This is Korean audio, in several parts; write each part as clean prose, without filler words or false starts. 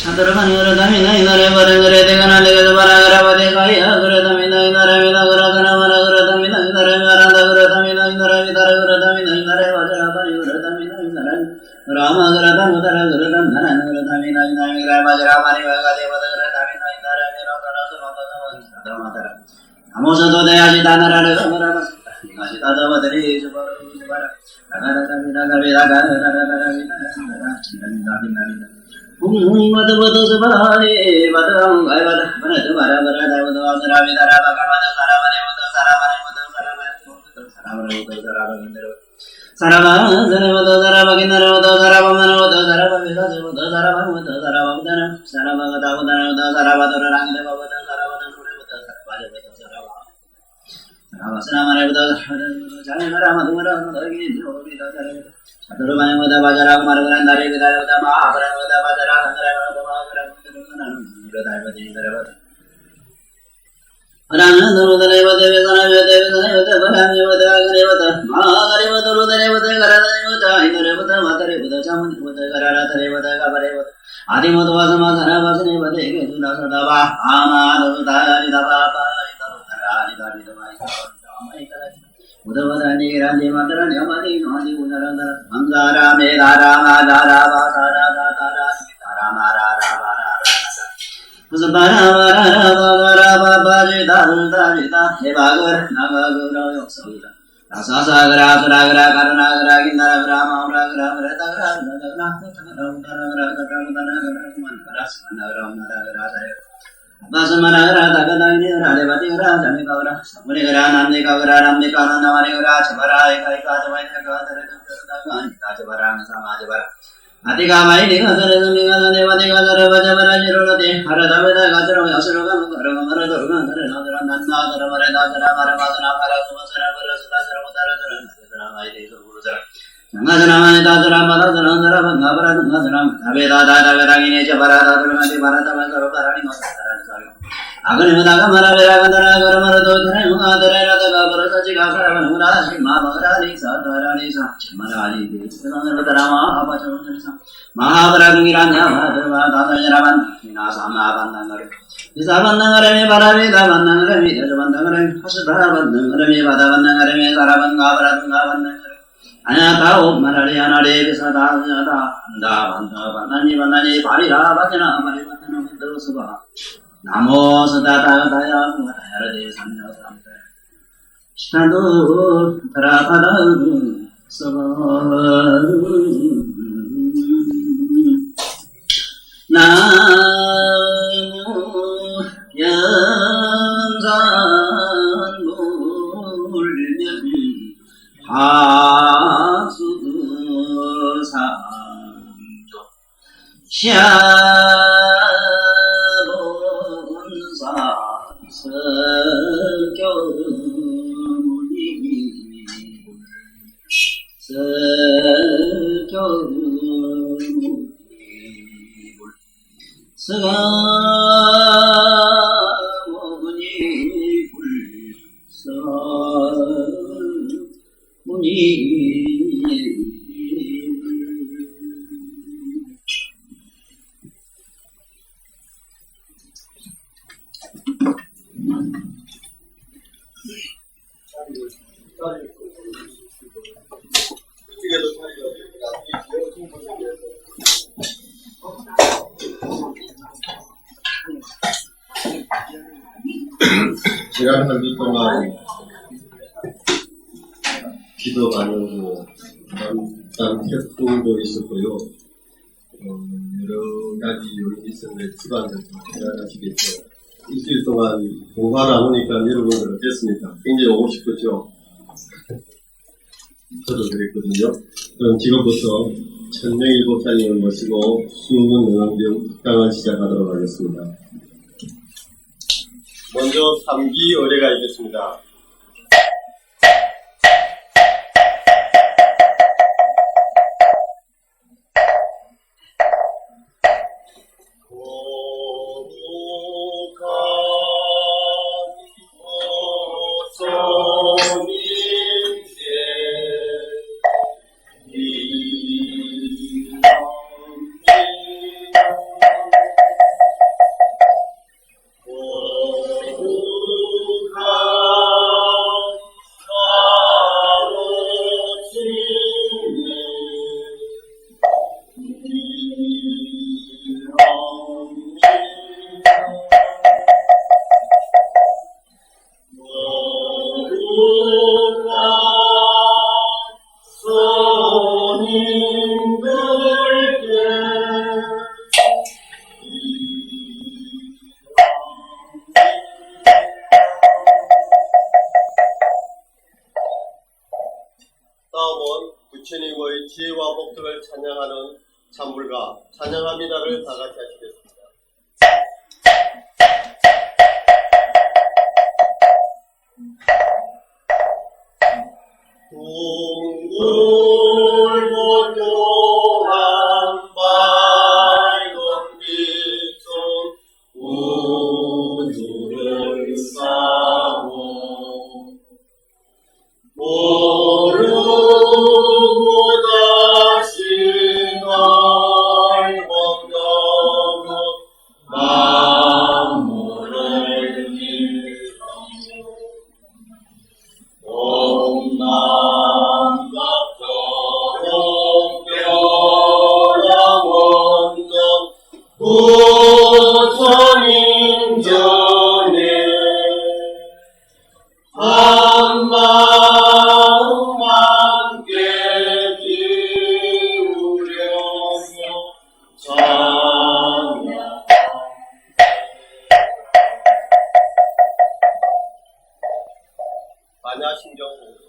Chaturmanurudamina Inarevadangare Deganalegadabaragarabadekaya Gurudamina Inarevadagaraganavaragurudamina Inarevarandagurudamina Inarevidaragurudamina Inarevajarabayurudamina Inarev Ramagurudamudaragurudandanagurudamina Inarevarajaramarivagadevadarudamina Inareviradarasamagadamadara Amosatodayajitanaradagavarabasita Nigashitadavadari Subara Vada vada sabare vada gai vada vada vada vada vada vada sara vidara vada vada sara vada vada sara vada vada sara vada vada sara vada vada sara vada sara vada sara vagindara vada sara vamana vada sara vada vada sara vada sara vada sara vada vada sara vada rangile vada sara vada sura vada sara vada sara vada sara mare vada jai rama tumara dagi jodi da sara Chaturmaya vada vajara margarandare vidara vada mahabara vada vajara gandara vada mahagara vada vada vada Aranandurudare vada vedana vada vedana vada varami vada agare vada mahagare vada rudare vada garadare vada indare vada matare vada chamani vada gararatare vada gabare vada Adimatu vasamasana vasane vada ekejuna sadava amadurudari dava paritarudari dari davai samai karati Udavadani Randi Matarani Amadi Nandi Udarandara Angara Medara Madara Vasara Datara Sitara Marara Varara Usabara Varara Vagara Babaji Darita Hevagar Nagagura Yoksavita Rasasagara Suragara Karanagara Gindara Brahma Uragra Vretagra Nagara Nagara Mankaras Nagara Nagara Vasamanagara Tagadani Radevati Gara Jamikavara Samunigara Namnikavara Namnikana Namarigara Chavara Ekaika Javaika Taradagani Kajavara Samajavara Atikavai Nikazara Zamigana Devatikazara Vajavara Jirolati Haradaveda Gajara Yasuruga Mukaramara Durga Nadra Nandara Maredazara Maravazana Parasumasara Varasudasara Mudarasara Nadra Vaidi Surgurusara Nangasana Dazara Madazara Navara Nazara Aveda Dada Vedagine Chavara Durmati Bharata Vasara Parani Masara Aganimadaga Maravera Garamara Mugadara Gabara Sajika Murashi Maharani Sadarani Chimarali Rama Abacharasa Mahavaragiranya Dada Nasama Bandangare Isabandangare Baravida Bandangare Bandangare Hasudara Bandangare Badavandangare Sarabanga Bandangare Anatao Marariana Devi Sada Anda Bandani Bandani Parira Bajana Marivana Dosava Namo Sadata Daya Harade Sanya Samta Shadu Tarapada Sabha Namo Yanzan Mulyan Hasudu Sanjo 제가 한 주 동안 기도 반응으로 태풍도 있었고요. 여러 가지 요인이 있었는데 집안에서 대단하시겠죠. 일주일 동안 공부하다 보니까 여러분들 어땠습니까? 굉장히 오고 싶었죠? 저도 그랬거든요. 그럼 지금부터 천명일 목사님을 모시고 수능 영양병 특강을 시작하도록 하겠습니다. 먼저 3기 의뢰가 있겠습니다. 다음은 부처님의 지혜와 복덕을 찬양하는 찬물과 찬양합니다를 다 같이 하시겠습니다. 둥글고요한 맑은 빛은 우주를 싸고 모르고 다시 날 건너고 만물을 이루고 동남각도록 변함없는 부처님전에 한 마음 함께 기울여서 찬양. 반야신경 공성.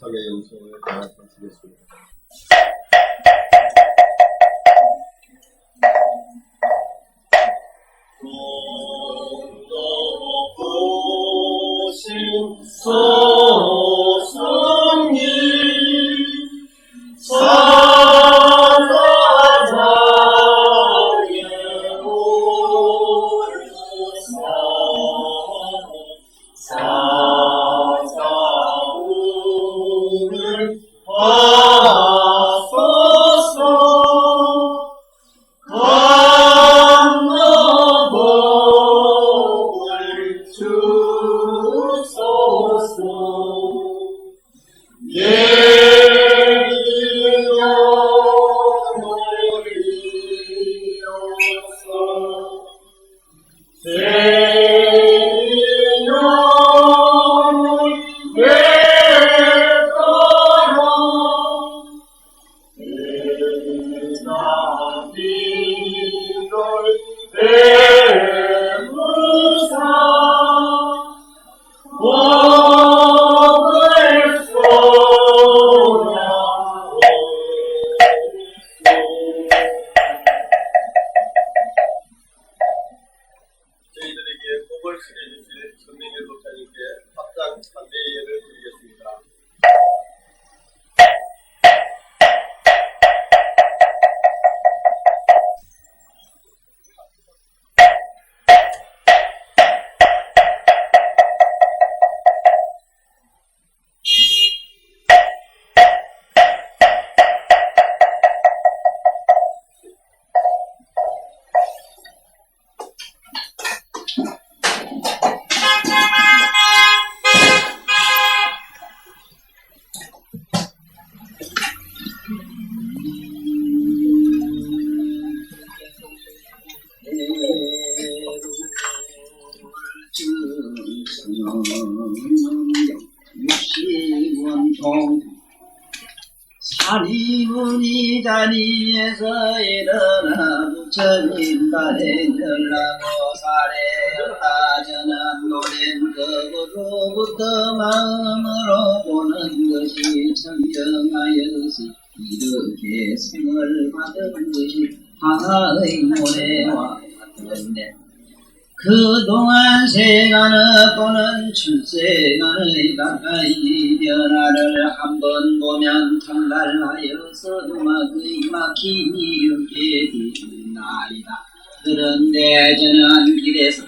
참여 영성을 다 마치겠습니다. 사자우 저희들에게 복을 수려주실 전민길 목사님께 합당 반대 예를 드리겠습니다. 육시원통 사리문이 자리에서 일어나 부처님 발에 열라고 사례였다. 저는 노랜 그로부터 마음으로 보는 것이 청정하여서 이렇게 생을 받은 것이 하나의 노래와 같은데, 그동안 세간의 또는 출세간의 가까이 변화를 한번 보면 탕갈하여서 음악의 막힘이 없게 되나이다. 그런데 저는 길에서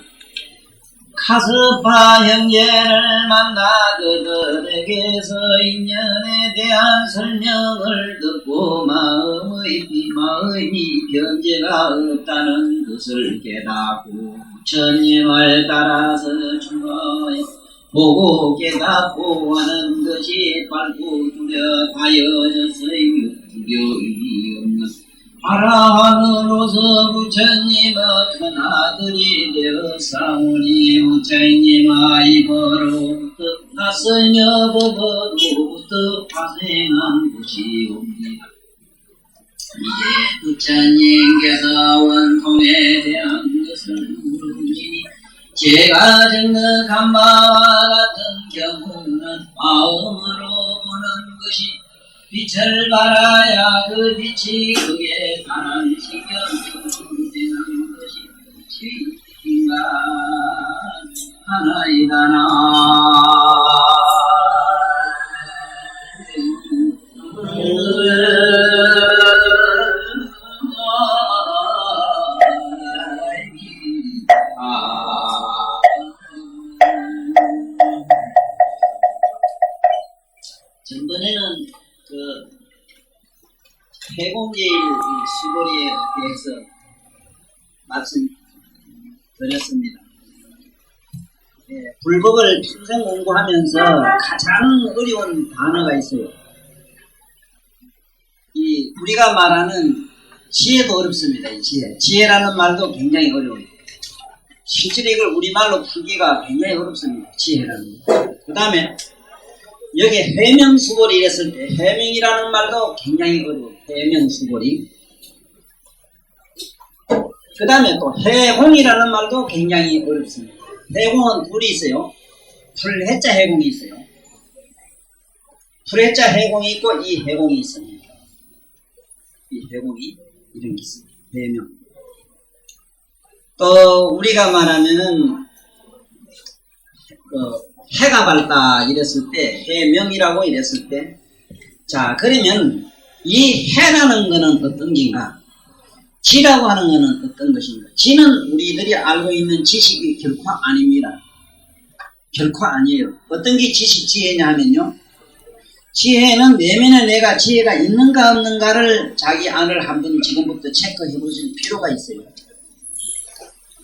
카스파 형제를 만나 그들에게서 인연에 대한 설명을 듣고 마음이 변제가 없다는 것을 깨닫고 부처님을 따라서 중하여 보고 깨닫고 하는 것이 밝고 뚜렷하여졌으니 두려움이 없는 아라한으로서 부처님의 큰아들이 되었사오니 부처님의 입으로부터 낯설며 보고로부터 파생한 것이옵니다. 이제 부처님께서 원통에 대한 것을 물으시니 제가 증거한 바와 같은 경우는 마음으로 보는 것이 빛을 발하야 그 빛이 그에 관한 시경으로 되는 것이 빛인가 하나이다나. 전번에는 해공제일 수고리에 대해서 말씀드렸습니다. 불법을 평생 공부하면서 가장 어려운 단어가 있어요. 우리가 말하는 지혜도 어렵습니다. 이 지혜라는 말도 굉장히 어려워요. 실제로 이걸 우리말로 풀기가 굉장히 어렵습니다. 지혜라는 거. 그 다음에 여기 해명수고리 이랬을 때 해명이라는 말도 굉장히 어려워요. 해명수고리. 그 다음에 또 해공이라는 말도 굉장히 어렵습니다. 해공은 둘이 있어요. 풀해자 해공이 있어요. 풀해자 해공이 있고 이 해공이 있습니다. 이 해공이 이런 게 있습니다. 해명. 또 우리가 말하면은 해가 밝다 이랬을 때 해명이라고 이랬을 때, 자 그러면 이 해라는 것은 어떤 게인가, 지라고 하는 것은 어떤 것인가. 지는 우리들이 알고 있는 지식이 결코 아닙니다. 결코 아니에요. 어떤 게 지혜냐 하면요, 지혜는 내면에 내가 지혜가 있는가 없는가를 자기 안을 한번 지금부터 체크해 보실 필요가 있어요.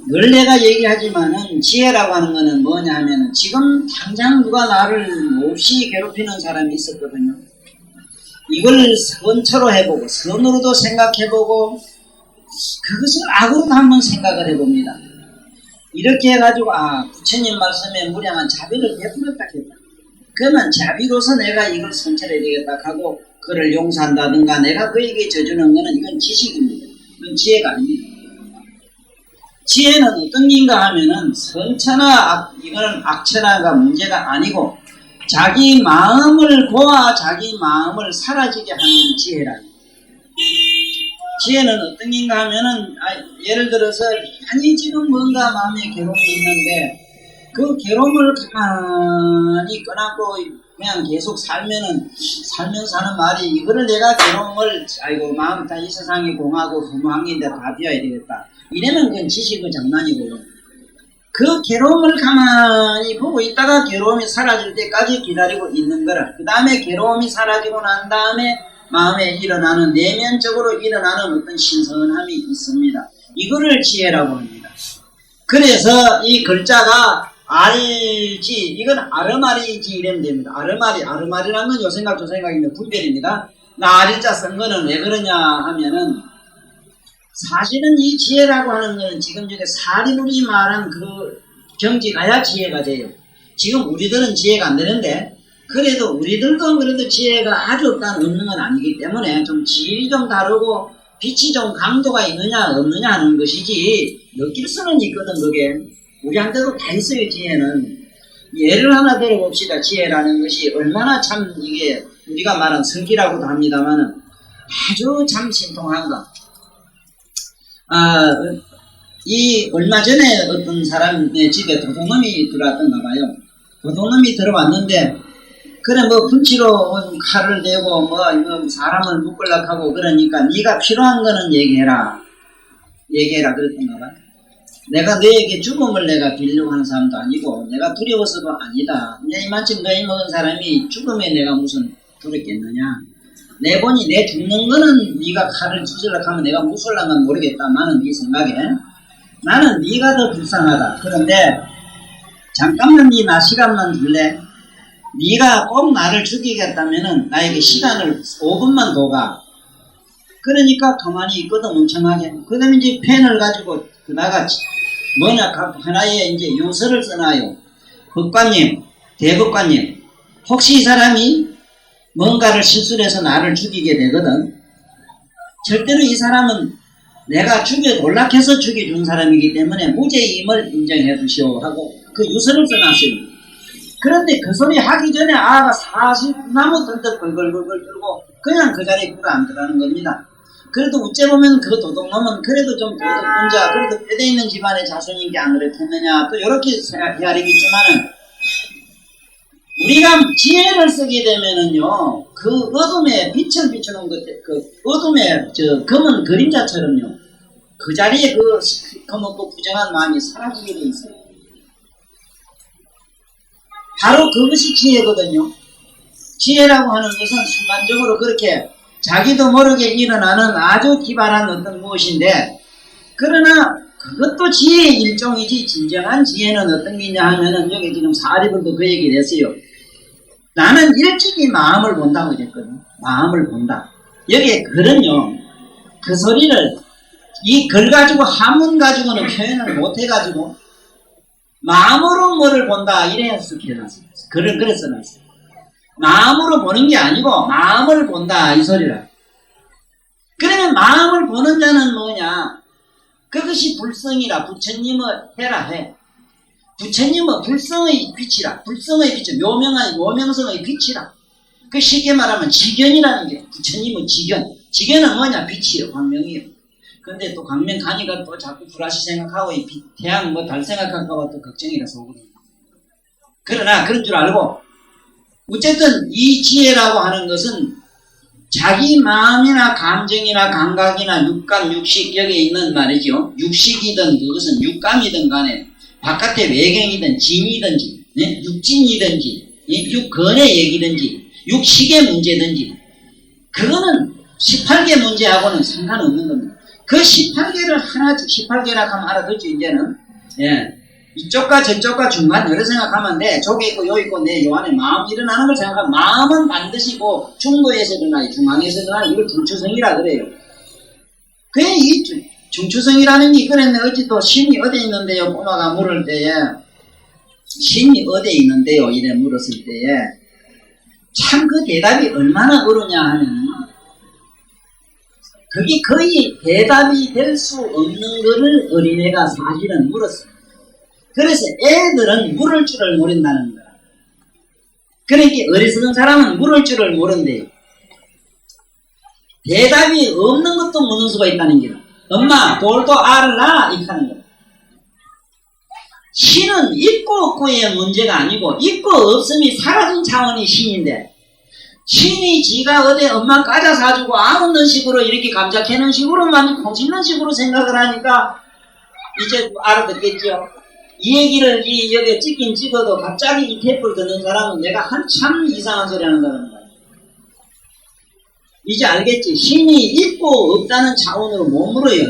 늘 내가 얘기하지만은 지혜라고 하는 거는 뭐냐 하면은 지금 당장 누가 나를 몹시 괴롭히는 사람이 있었거든요. 이걸 선처로 해보고 선으로도 생각해보고 그것을 악으로도 한번 생각을 해봅니다. 이렇게 해가지고 부처님 말씀에 무량한 자비를 베풀었다 했다. 그러면 자비로서 내가 이걸 선처해야 되겠다 하고 그를 용서한다든가 내가 그에게 져주는 거는 이건 지식입니다. 이건 지혜가 아닙니다. 지혜는 어떤 게인가 하면은 선처나 이거는 악처나가 문제가 아니고 자기 마음을 고아 자기 마음을 사라지게 하는 지혜라. 지혜는 어떤 게인가 하면은 예를 들어서 아니 지금 뭔가 마음에 괴로움이 있는데 그 괴로움을 가만히 꺼놨고 그냥 계속 살면서 하는 말이 이거를 내가 괴로움을 아이고 마음 다 이 세상이 공하고 허무한인데 다 비워야 되겠다. 이러면 그건 지식의 장난이고요. 그 괴로움을 가만히 보고 있다가 괴로움이 사라질 때까지 기다리고 있는 거라. 그 다음에 괴로움이 사라지고 난 다음에 마음에 일어나는 내면적으로 일어나는 어떤 신선함이 있습니다. 이거를 지혜라고 합니다. 그래서 이 글자가 알지 이건 아르마리지 이러면 됩니다. 아르마리라는 건 요 생각 저 생각이면 분별입니다. 나 알자 쓴 거는 왜 그러냐 하면은 사실은 이 지혜라고 하는 거는 지금 저게 사리불이 말한 그 경지가야 지혜가 돼요. 지금 우리들은 지혜가 안 되는데 그래도 우리들도 그래도 지혜가 아주 없는 건 아니기 때문에 좀 질이 좀 다르고 빛이 좀 강도가 있느냐 없느냐 하는 것이지 느낄 수는 있거든. 그게 우리한테도 다 있어요. 지혜는 예를 하나 들어봅시다. 지혜라는 것이 얼마나 참 이게 우리가 말한 성기라고도 합니다만은 아주 참 신통한가. 이 얼마 전에 어떤 사람의 집에 도둑놈이 들어왔던가 봐요. 도둑놈이 들어왔는데 그래 뭐 pun치로 칼을 대고 뭐 사람을 묶으려고 하고 그러니까 네가 필요한 거는 얘기해라 그랬던가 봐요. 내가 너에게 죽음을 내가 빌려고 하는 사람도 아니고 내가 두려워서도 아니다. 이만큼 너희 먹은 사람이 죽음에 내가 무슨 두렵겠느냐. 내 보니 내 죽는 거는 네가 칼을 찢으려고 하면 내가 무술랑은 모르겠다마는 네 생각에 나는 네가 더 불쌍하다. 그런데 잠깐만 나 시간만 줄래? 네가 꼭 나를 죽이겠다면은 나에게 시간을 5분만 더 가. 그러니까 가만히 있거든 멍청하게. 그 다음에 이제 펜을 가지고 그다가 뭐냐 하나의 이제 요서를 써놔요. 법관님, 대법관님, 혹시 이 사람이 뭔가를 실수를 해서 나를 죽이게 되거든. 절대로 이 사람은 내가 놀락해서 죽여준 사람이기 때문에 무죄임을 인정해 주시오 하고 그 유서를 써놨어요. 그런데 그 소리 하기 전에 아가 40나무 덜덜 걸걸걸걸 들고 그냥 그 자리에 불어앉으라는 겁니다. 그래도 어째 보면 그 도둑놈은 그래도 좀 도둑분자 그래도 뼈대 있는 집안의 자손인게 안 그렇겠느냐 또 이렇게 헤아리겠지만은 우리가 지혜를 쓰게 되면은요, 그 어둠에 빛을 비추는 그 어둠에 검은 그림자처럼요, 그 자리에 그 검은고 부정한 마음이 사라지게 돼 있어요. 바로 그것이 지혜거든요. 지혜라고 하는 것은 순간적으로 그렇게 자기도 모르게 일어나는 아주 기발한 어떤 무엇인데, 그러나 그것도 지혜의 일종이지, 진정한 지혜는 어떤 게냐 하면은, 여기 지금 사리분도 그 얘기를 했어요. 나는 일찍이 마음을 본다고 그랬거든. 마음을 본다. 여기에 글은요, 그 소리를 이 글 가지고 한문 가지고는 표현을 못 해가지고 마음으로 뭐를 본다 이래 해석해놨어요. 글을 그래 써놨어요. 마음으로 보는 게 아니고 마음을 본다 이 소리라. 그러면 마음을 보는 자는 뭐냐? 그것이 불성이라. 부처님의 해라 해. 부처님은 불성의 빛이라. 불성의 빛은 묘명성의 빛이라. 그 쉽게 말하면 지견이라는 게 부처님의 지견. 지견은 뭐냐? 빛이에요. 광명이에요. 근데 또 광명 가니까 또 자꾸 불화시 생각하고 이 태양 달 생각할까봐 또 걱정이라서 오거든요. 그러나 그런 줄 알고 어쨌든 이 지혜라고 하는 것은 자기 마음이나 감정이나 감각이나 육감, 육식 여기에 있는 말이죠. 육식이든 그것은 육감이든 간에 바깥의 외경이든 진이든지 육진이든지 육건의 얘기든지 육식의 문제든지 그거는 18개 문제하고는 상관없는 겁니다. 그 18개를 18개라 하면 알아듣죠. 이제는 예. 이쪽과 저쪽과 중간 여러 생각하면 돼. 저기 있고 요 있고 내 요 안에 마음 일어나는 걸 생각하면 마음은 반드시 고 중도에서 일어나요. 중앙에서 일어나요. 이걸 중추성이라 그래요. 그게 이 중추성이라는 게 그랬네. 어찌 또 신이 어디 있는데요? 꼬마가 물을 때에 신이 어디 있는데요? 이래 물었을 때에 참 그 대답이 얼마나 어려냐 하면 그게 거의 대답이 될 수 없는 거를 어린애가 사실은 물었어요. 그래서 애들은 물을 줄을 모른다는 거야. 그러니까 어리석은 사람은 물을 줄을 모른대요. 대답이 없는 것도 묻는 수가 있다는 거야. 엄마 돌도 알을 나? 이렇게 하는 거야. 신은 있고 없고의 문제가 아니고 있고 없음이 사라진 차원이 신인데 신이 지가 어디 엄마 과자 사주고 안 없는 식으로 이렇게 감작해놓은 식으로만 콩씹는 식으로 생각을 하니까 이제 알아듣겠죠. 이 얘기를 여기에 찍긴 찍어도 갑자기 이 테이프를 듣는 사람은 내가 한참 이상한 소리 하는 사람이다. 이제 알겠지. 신이 있고 없다는 차원으로 못 물어요.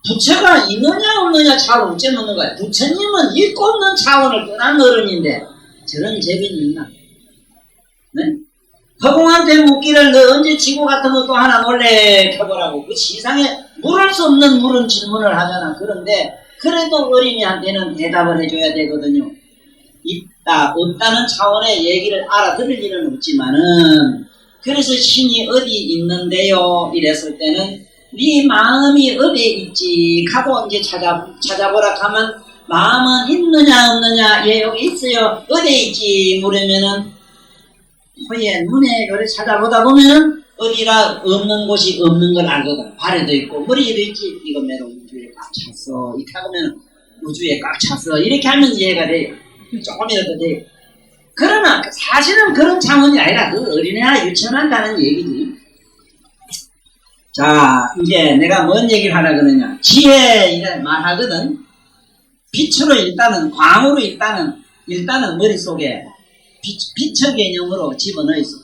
부처가 있느냐 없느냐 차원 어째 묻는 거야. 부처님은 있고 없는 차원을 떠난 어른인데 저런 재변이 있나? 네? 허공한테 묻기를 너 언제 지구 같은 것도 하나 놀래켜보라고 그 세상에 물을 수 없는 물은 질문을 하잖아. 그런데 그래도 어린이한테는 대답을 해줘야 되거든요. 있다 없다는 차원의 얘기를 알아들을 일은 없지만은 그래서 신이 어디 있는데요 이랬을 때는 네 마음이 어디에 있지 하고 이제 찾아보라 하면 마음은 있느냐 없느냐 예 여기 있어요 어디에 있지 물으면은 코에 눈에 요래 찾아보다 보면은 어디라 없는 곳이 없는 걸 알거든. 발에도 있고 머리에도 있지. 이거 매로 우주에 꽉 찼어. 이렇게 하면 우주에 꽉 찼어. 이렇게 하면 이해가 돼요. 조금이라도 돼요. 그러나 사실은 그런 차원이 아니라 그 어린애가 유치원한다는 얘기지. 자 이제 내가 뭔 얘기를 하라 그러냐. 지혜 이래 말하거든. 빛으로 일단은 광으로 일단은 머릿속에 빛의 개념으로 집어넣어 있어.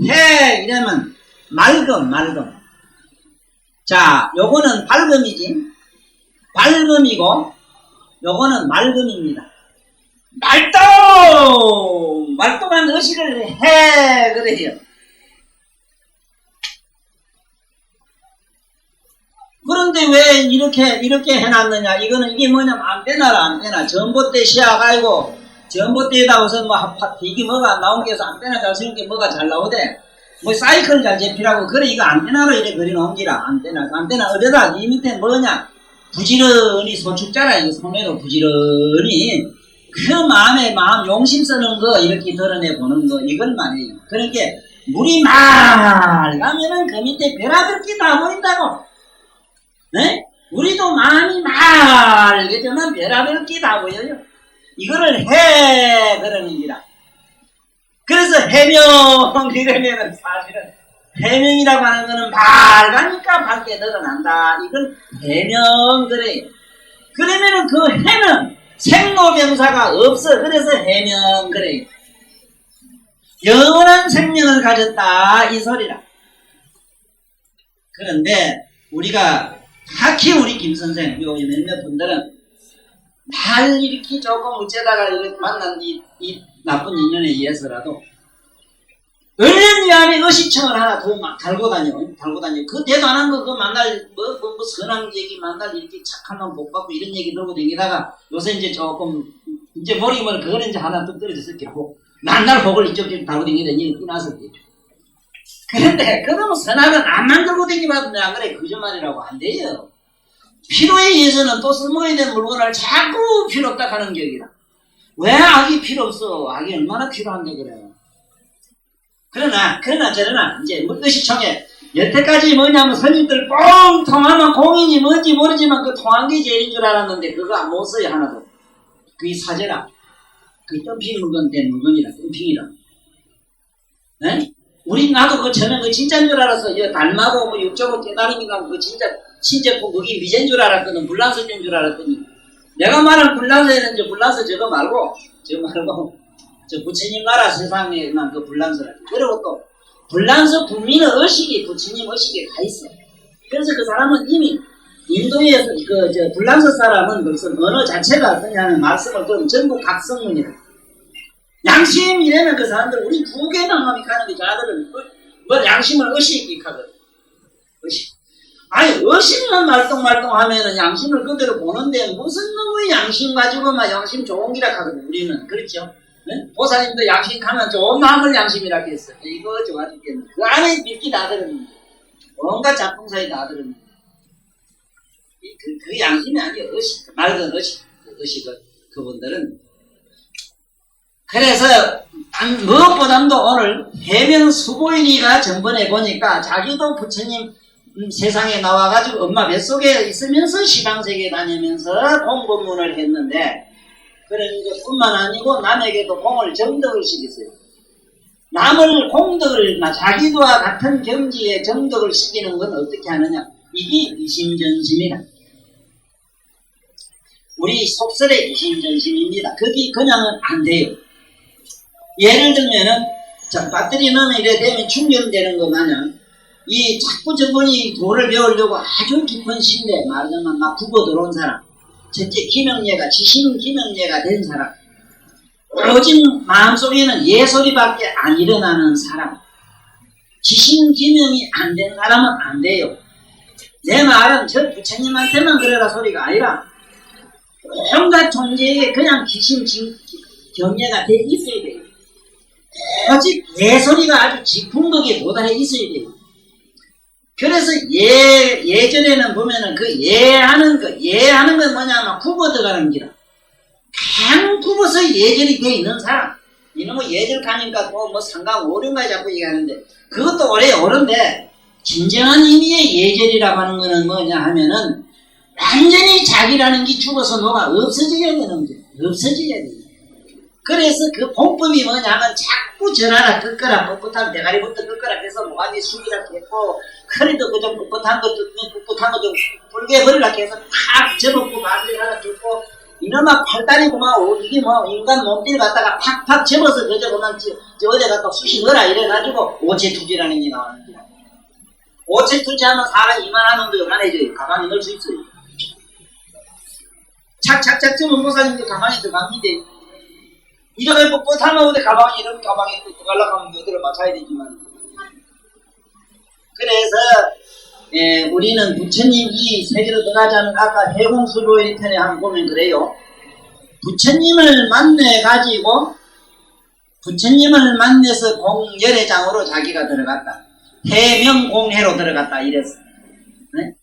해 이러면 맑음. 자, 요거는 밝음이지. 밝음이고 요거는 맑음입니다. 말똥한 의식을 해 그래요. 그런데 왜 이렇게 해놨느냐? 이거는 이게 뭐냐면 안테나 전봇대 시작하고 전봇대에다 우선 이게 뭐가 나온 게 해서 안테나 잘 쓰는 게 뭐가 잘 나오대. 뭐 사이클 잘 잡히라고 그래 이거 안테나로 이렇게 그려놓은 기라. 안테나 어디다 이 밑에 뭐냐 부지런히 소축자라 이거 손으로 부지런히 그 마음 용심 쓰는 거 이렇게 드러내 보는 거 이걸 말해요. 그러니까 물이 맑으면은 그 밑에 별아들기 다 보인다고. 네? 우리도 마음이 맑게지만 별아들기 다 보여요. 이거를 해 그러는 기라. 그래서 해명 이러면은 사실은 해명이라고 하는 거는 맑으니까 밝게 드러난다. 이걸 해명 그래요. 그러면은 그 해는 생로병사가 없어. 그래서 해명 그래요. 영원한 생명을 가졌다 이 소리라. 그런데 우리가 특히 우리 김선생 요 몇몇 분들은 날 이렇게 조금 어쩌다가 이렇게 만난 이 나쁜 인연에 의해서라도 얼른 이 안에 의식청을 하나 더 막 달고 다녀. 그 대도 안 한 거 그 만날 뭐 선한 얘기 만날 이렇게 착한 놈 복 받고 이런 얘기 들고 다니다가 요새 이제 조금 이제 머리면 그거는 이제 하나 뚝 떨어졌을 게고 만날 복을 이쪽 달고 다니다 이게 끝났을 때죠. 그런데 그놈은 선악은 안 만들고 다니면 안 그래 거짓말이라고 안 돼요. 필요에 의해서는 또 쓸모에 대한 물건을 자꾸 필요 없다 하는 격이다. 왜 악이 필요 없어? 악이 얼마나 필요한데 그래. 그러나 이제 의식청에 여태까지 뭐냐면 스님들 뻥 통하면 공인이 뭔지 모르지만 그 통한 게 제일인 줄 알았는데 그거 못 써요 하나도. 그게 사제라. 그게 덤핑 물건 된 물건이라 덤핑이라. 네? 나도 그 처음에 그 진짜인 줄 알았어. 닮아고 뭐 육적으로 깨달으니까 그 진짜 신제품 그게 미제인 줄 알았거든. 불란서인 줄 알았더니 내가 말한 불란서에는 불란서 저거 말고 저 부처님 나라 세상에 난 그 불란서라. 그리고 또 불란서 불민의 의식이 부처님 의식에 가 있어. 그래서 그 사람은 이미 인도의 불란서 사람은 무슨 언어 자체가 어떠냐는 말씀을 들으면 전부 각성문이다. 양심이라면 그 사람들 우리 부계당함이 가는 게 자들은 뭐 양심을 의식하거든. 의식. 아니 의식만 말똥말똥하면은 양심을 그대로 보는데 무슨 놈의 양심 가지고만 양심 좋은 기라 하거든. 우리는 그렇죠. 네? 보살님도 양심하면 좋은 마음을 양심이라 했어. 이거 좋아 죽겠네. 그 안에 믿기 다 들었는데 온갖 작품사에 다 들었는데 그 양심이 아니에요. 의식, 맑은 의식, 의식을 그분들은. 그래서 무엇보다도 오늘 해명 수고인이가 전번에 보니까 자기도 부처님 세상에 나와가지고 엄마 뱃속에 있으면서 시방세계 다니면서 공부문을 했는데 그런 것뿐만 아니고 남에게도 공을 정덕을 시켰어요. 남을 공덕을 자기도와 같은 경지에 정덕을 시키는 건 어떻게 하느냐? 이게 이심전심이다. 우리 속설의 이심전심입니다. 그게 그냥은 안 돼요. 예를 들면은 배터리 넣으면 이래 되면 충전되는 거 마냥 이 자꾸 저분이 도를 배우려고 아주 깊은 신대 말하자면 막 국어 들어온 사람 첫째 기명예가 지심 기명예가 된 사람 오직 마음속에는 예소리밖에 안 일어나는 사람 지심 기명이 안 된 사람은 안 돼요. 내 말은 저 부처님한테만 그래라 소리가 아니라 온갖 존재에게 그냥 기심 경례가 돼 있어야 돼요. 오직 예소리가 아주 깊은 거기에 도달해 있어야 돼요. 그래서 예전에는 보면은 그 예하는 건 뭐냐면 굽어 들어가는 기라. 그냥 굽어서 예절이 돼 있는 사람. 이놈의 예절 가니까 또 뭐 상강 오륜가 자꾸 얘기하는데 그것도 옳은데 진정한 의미의 예절이라고 하는 거는 뭐냐 하면은 완전히 자기라는 게 죽어서 뭐가 없어져야 되는 거죠. 없어져야 돼요. 그래서 그 공법이 뭐냐면 자꾸 전하라 긋거라 뻣뻣한 대가리부터 긋거라 해서 뭐가지 숙이라 했고 허리도 그좀 뻣뻣한 거 좀 불게 버리라 해서 팍 접었고 만들어라 했고 이놈아 팔다리구만 이게 뭐 인간 몸뚱이 갖다가 팍팍 접어서 그저 그만 어디 갖다 쑤시 넣어라 이래가지고 오체투지라는 게 나오는 거야. 오체투지하면 사람 이만한 놈도 요만해져요. 가만히 넣을 수 있어요. 착착착 접은 보살님도 가만히 들어갑니다. 이렇게 뻣뻣하면 어디 가방에 이런 가방에 들어가려고 하면 어디로 맞춰야 되지만 그래서 우리는 부처님 이 세계로 들어가지 않은 아까 해공수로의 편에 한번 보면 그래요. 부처님을 만나가지고 부처님을 만나서 공열애장으로 자기가 들어갔다. 해명공해로 들어갔다 이랬어. 네?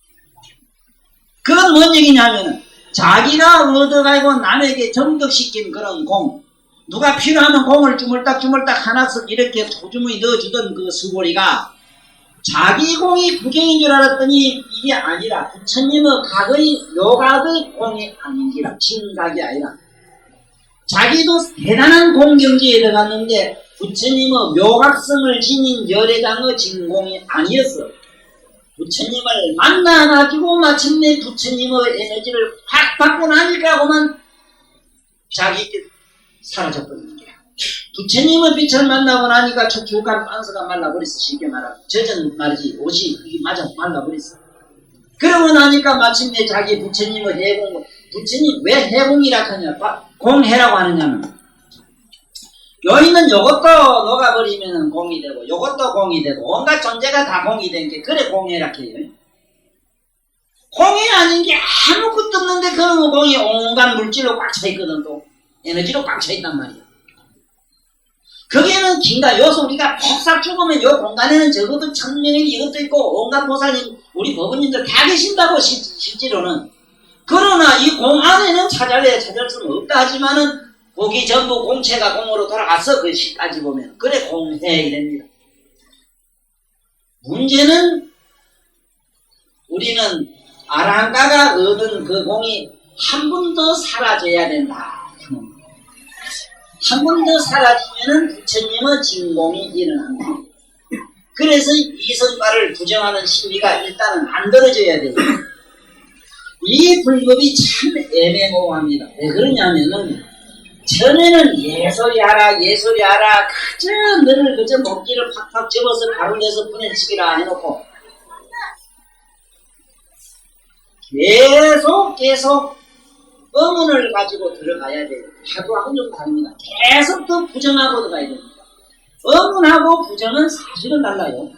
그건 뭔 얘기냐면은 자기가 얻어가고 남에게 정덕시킨 그런 공 누가 필요하면 공을 주물딱 하나씩 이렇게 소주머니 넣어주던 그 수고리가 자기 공이 구경인 줄 알았더니 이게 아니라 부처님의 각의 요각의 공이 아닌기라 진각이 아니라 자기도 대단한 공경지에 들어갔는데 부처님의 묘각성을 지닌 열애장의 진공이 아니었어. 부처님을 만나가지고 마침내 부처님의 에너지를 확 받고 나니까고만 자기 사라져버리는 거야. 부처님의 빛을 만나고 나니까 촉촉한 빵서가 말라버렸어. 쉽게 말하면 젖은 말이지 옷이 이게 맞아 말라버렸어. 그러고 나니까 마침내 자기 부처님의 해공 부처님 왜 해공이라 하냐 공해라고 하느냐면 요 있는 요것도 녹아버리면 공이 되고 요것도 공이 되고 온갖 존재가 다 공이 된 게 그래 공해라 해요. 공이 아닌 게 아무것도 없는데 그 공이 온갖 물질로 꽉 차있거든. 또 에너지로 꽉 차있단 말이야. 거기에는 긴가 요소 우리가 폭삭 죽으면 요 공간에는 적어도 천명이 이것도 있고 온갖 보살님 우리 법원님들 다 계신다고 실제로는. 그러나 이 공 안에는 찾을 수는 없다 하지만은 거기 전부 공체가 공으로 돌아갔어. 그 시까지 보면 그래 공해 이랍니다. 문제는 우리는 아라한가가 얻은 그 공이 한 번 더 사라져야 된다. 한 번 더 사라지면은 부처님의 진공이 일어난다. 그래서 이성과를 부정하는 심리가 일단은 만들어져야 돼요. 이 불법이 참 애매모호합니다. 왜 그러냐면은 전에는 예소리하라 그저 너를 그저 먹기를 팍팍 접어서 가루내서 보내치기라 해놓고 계속 의문을 가지고 들어가야 돼요. 하고하고는 좀 다릅니다. 계속 더 부정하고 들어가야 됩니다. 의문하고 부정은 사실은 달라요.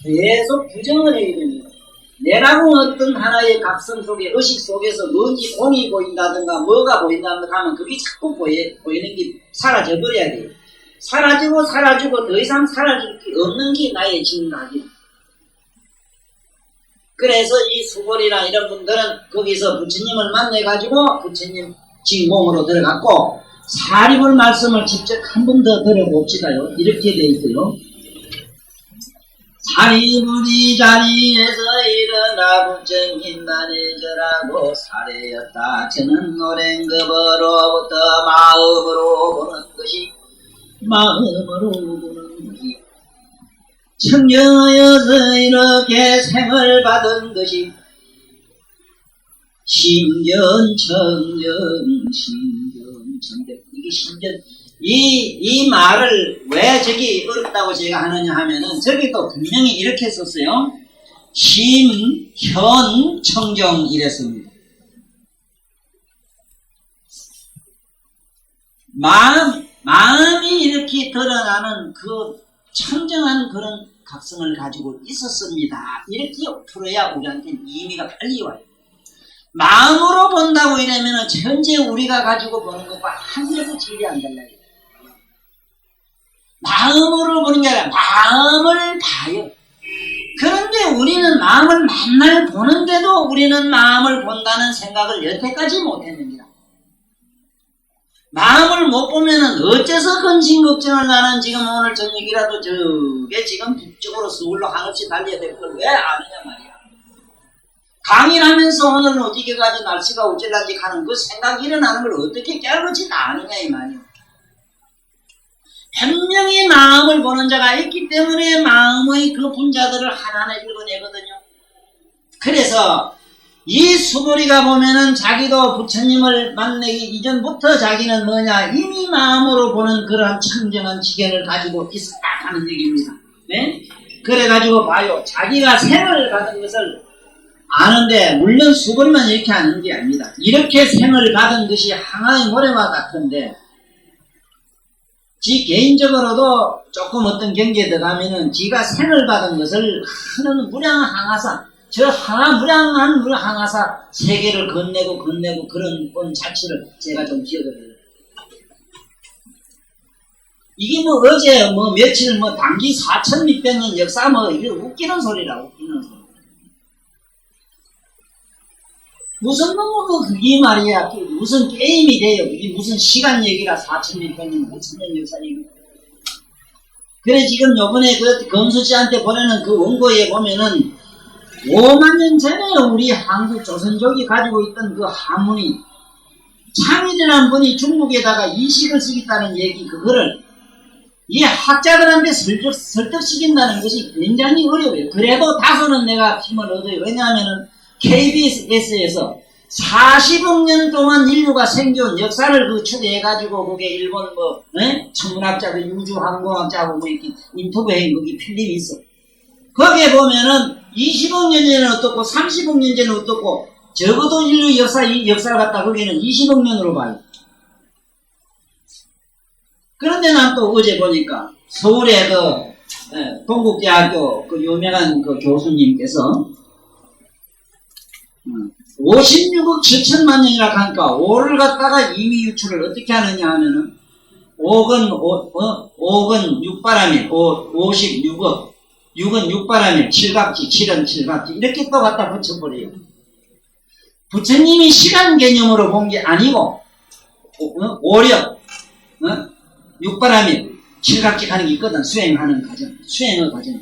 계속 부정을 해야 됩니다. 내라고 어떤 하나의 각성 속에, 의식 속에서 뭔지 돈이 보인다든가 뭐가 보인다든가 하면 그게 자꾸 보이는 게 사라져버려야 돼요. 사라지고 더 이상 사라질 게 없는 게 나의 진각이에요. 그래서 이 수골이나 이런 분들은 거기서 부처님을 만나가지고 부처님 진공으로 들어갔고, 사리불 말씀을 직접 한 번 더 들어봅시다요. 이렇게 되어 있어요. 사리불이 자리에서 일어나 부처님 만해절하고 사례였다. 저는 노랭급으로부터 마음으로 보는 것이 청정하여서 이렇게 생을 받은 것이 심견청정 이게 심견. 이 말을 왜 저기 어렵다고 제가 하느냐 하면은 저기도 분명히 이렇게 썼어요. 심현청정 이랬습니다. 마음이 이렇게 드러나는 그 청정한 그런 각성을 가지고 있었습니다. 이렇게 풀어야 우리한테 의미가 빨리 와요. 마음으로 본다고 이러면은 현재 우리가 가지고 보는 것과 한결도 질이 안 달라요. 마음으로 보는 게 아니라 마음을 봐요. 그런데 우리는 마음을 만날 보는데도 우리는 마음을 본다는 생각을 여태까지 못했습니다. 마음을 못 보면은 어째서 근심 걱정을 나는 지금 오늘 저녁이라도 저게 지금 북쪽으로 서울로 한없이 달려야 될 걸 왜 아느냐 말이야. 강의를 하면서 오늘은 어디게까지 날씨가 어쩌란지 하는 그 생각이 일어나는 걸 어떻게 깨알같이 다 아느냐 이 말이야. 분명히 마음을 보는 자가 있기 때문에 마음의 그 분자들을 하나하나 읽어내거든요. 그래서 이 수고리가 보면은 자기도 부처님을 만나기 이전부터 자기는 뭐냐, 이미 마음으로 보는 그러한 청정한 지견을 가지고 있었다 하는 얘기입니다. 네? 그래가지고 봐요. 자기가 생을 받은 것을 아는데, 물론 수고리만 이렇게 아는 게 아닙니다. 이렇게 생을 받은 것이 항아의 모래와 같은데, 지 개인적으로도 조금 어떤 경계에 들어가면은 지가 생을 받은 것을 하는 무량한 항아사, 저 무량한 항아사 세계를 건네고 그런 자체를 제가 좀 기억을 해요. 이게 뭐 어제 며칠 단기 4,600년 역사 이게 웃기는 소리라, 웃기는 소리. 무슨 그게 말이야. 무슨 게임이 돼요. 이게 무슨 시간 얘기라 4,600년, 5,000년 역사 얘기. 그래, 지금 요번에 그 검수 씨한테 보내는 그 원고에 보면은 5만 년 전에 우리 한국 조선족이 가지고 있던 그 한문이 창의라는 분이 중국에다가 이식을 시켰다는 얘기, 그거를 이 학자들한테 설득시킨다는 것이 굉장히 어려워요. 그래도 다소는 내가 힘을 얻어요. 왜냐하면은 KBS에서 40억 년 동안 인류가 생겨온 역사를 그 추대해가지고, 그게 일본 천문학자들, 우주항공학자하고 이렇게 인터뷰해, 거기 필름이 있어. 거기에 보면은 20억 년 전에는 어떻고, 30억 년 전에는 어떻고, 적어도 인류 역사를 갖다 거기는 20억 년으로 봐요. 그런데 난 또 어제 보니까, 서울의 동국대학교 그 유명한 그 교수님께서, 56억 7천만 년이라 하니까 5를 갖다가 이미 유출을 어떻게 하느냐 하면은 5은 6바라밀, 56억, 6은 6바라밀, 7각지, 7은 7각지 이렇게 또 갖다 붙여버려요. 부처님이 시간 개념으로 본 게 아니고 5력, 6바라밀, 7각지 하는 게 있거든. 수행하는 과정, 수행의 과정.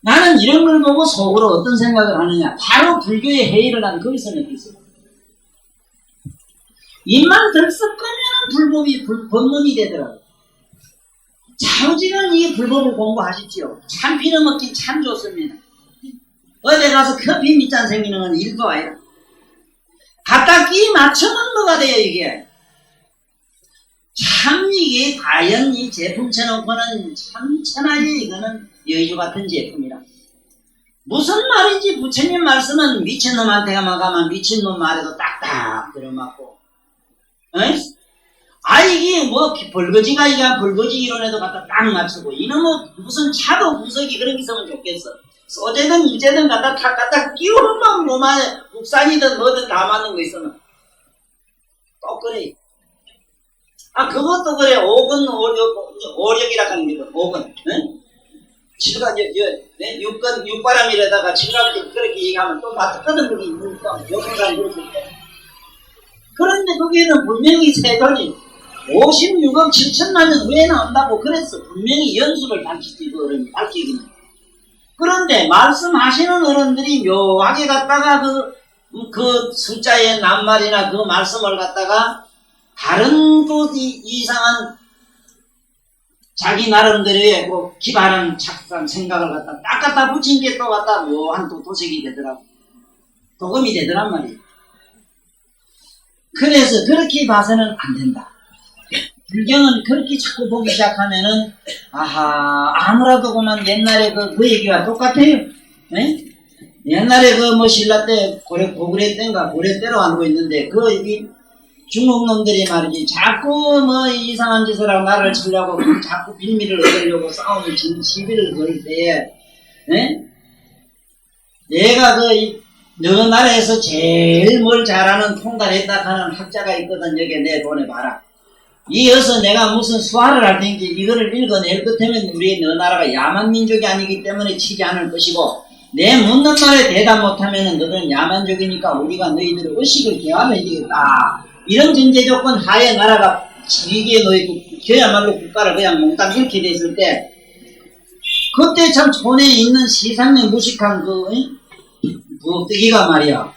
나는 이런 걸 보고 속으로 어떤 생각을 하느냐. 바로 불교의 해이를 난 거기서 느꼈어요. 입만 들썩 끄면 법문이 되더라고요. 자우지는 이 불법을 공부하십시오. 참 피는 먹긴 참 좋습니다. 어디 가서 커피 밑잔 생기는 건 일도 아니라. 갖다 끼 맞추면 뭐가 돼요, 이게. 참 이게 과연 이 제품처럼 보는 참 천하의 이거는 여의주 같은 제품이라. 무슨 말인지 부처님 말씀은 미친놈한테만 가면 미친놈 말에도 딱딱 들어맞고, 이게 뭐 벌거지가 이게 벌거지 이론에도 갖다 딱 맞추고, 이놈은 무슨 차도 구석이 그런 게 있으면 좋겠어. 소재든 일제든 갖다 탁 갖다 끼우면 뭐만 국산이든 뭐든 다 맞는 거 있으면 또 그래. 그것도 그래. 오력이라 하는 게, 오건. 지가, 육바람이라다가 지가 그렇게 얘기하면 또 맞거든, 그게 있으니까. 여기가 이렇게. 그런데 거기에는 분명히 세전이 56억 7천만 년 후에 나온다고 그랬어. 분명히 연수를 밝히지, 그 어른이 밝히기는. 그런데 말씀하시는 어른들이 묘하게 갖다가 그 숫자의 낱말이나 그 말씀을 갖다가 다른 또 이상한 자기 나름대로의 그 기발한 착상 생각을 갖다 딱 갖다 붙인 게 또 갖다 묘한 또 도색이 되더라고. 도금이 되더란 말이에요. 그래서 그렇게 봐서는 안 된다. 불경은 그렇게 자꾸 보기 시작하면은, 아무라도 그만 옛날에 그 얘기와 똑같아요. 네? 옛날에 신라 때 고구려 때인가 고려 때로 알고 있는데, 중국 놈들이 말이지, 자꾸 이상한 짓을 하고 나를 치려고, 자꾸 빌미를 얻으려고 싸움을 시비를 걸 때에, 내가 너 나라에서 제일 뭘 잘하는 통달했다 하는 학자가 있거든. 여기 내 돈에 봐라. 이어서 내가 무슨 수화를 할 테니까 이거를 읽어낼 것 때문에 우리 너 나라가 야만 민족이 아니기 때문에 치지 않을 것이고, 내 묻는 말에 대답 못하면은 너희들은 야만족이니까 우리가 너희들의 의식을 개화해야 되겠다. 이런 전제 조건 하에 나라가 위기에 놓이고 그야말로 국가를 그냥 몽땅 잃게 됐을 때, 그때 참 촌에 있는 시상에 무식한 부엌뜨기가 말이야,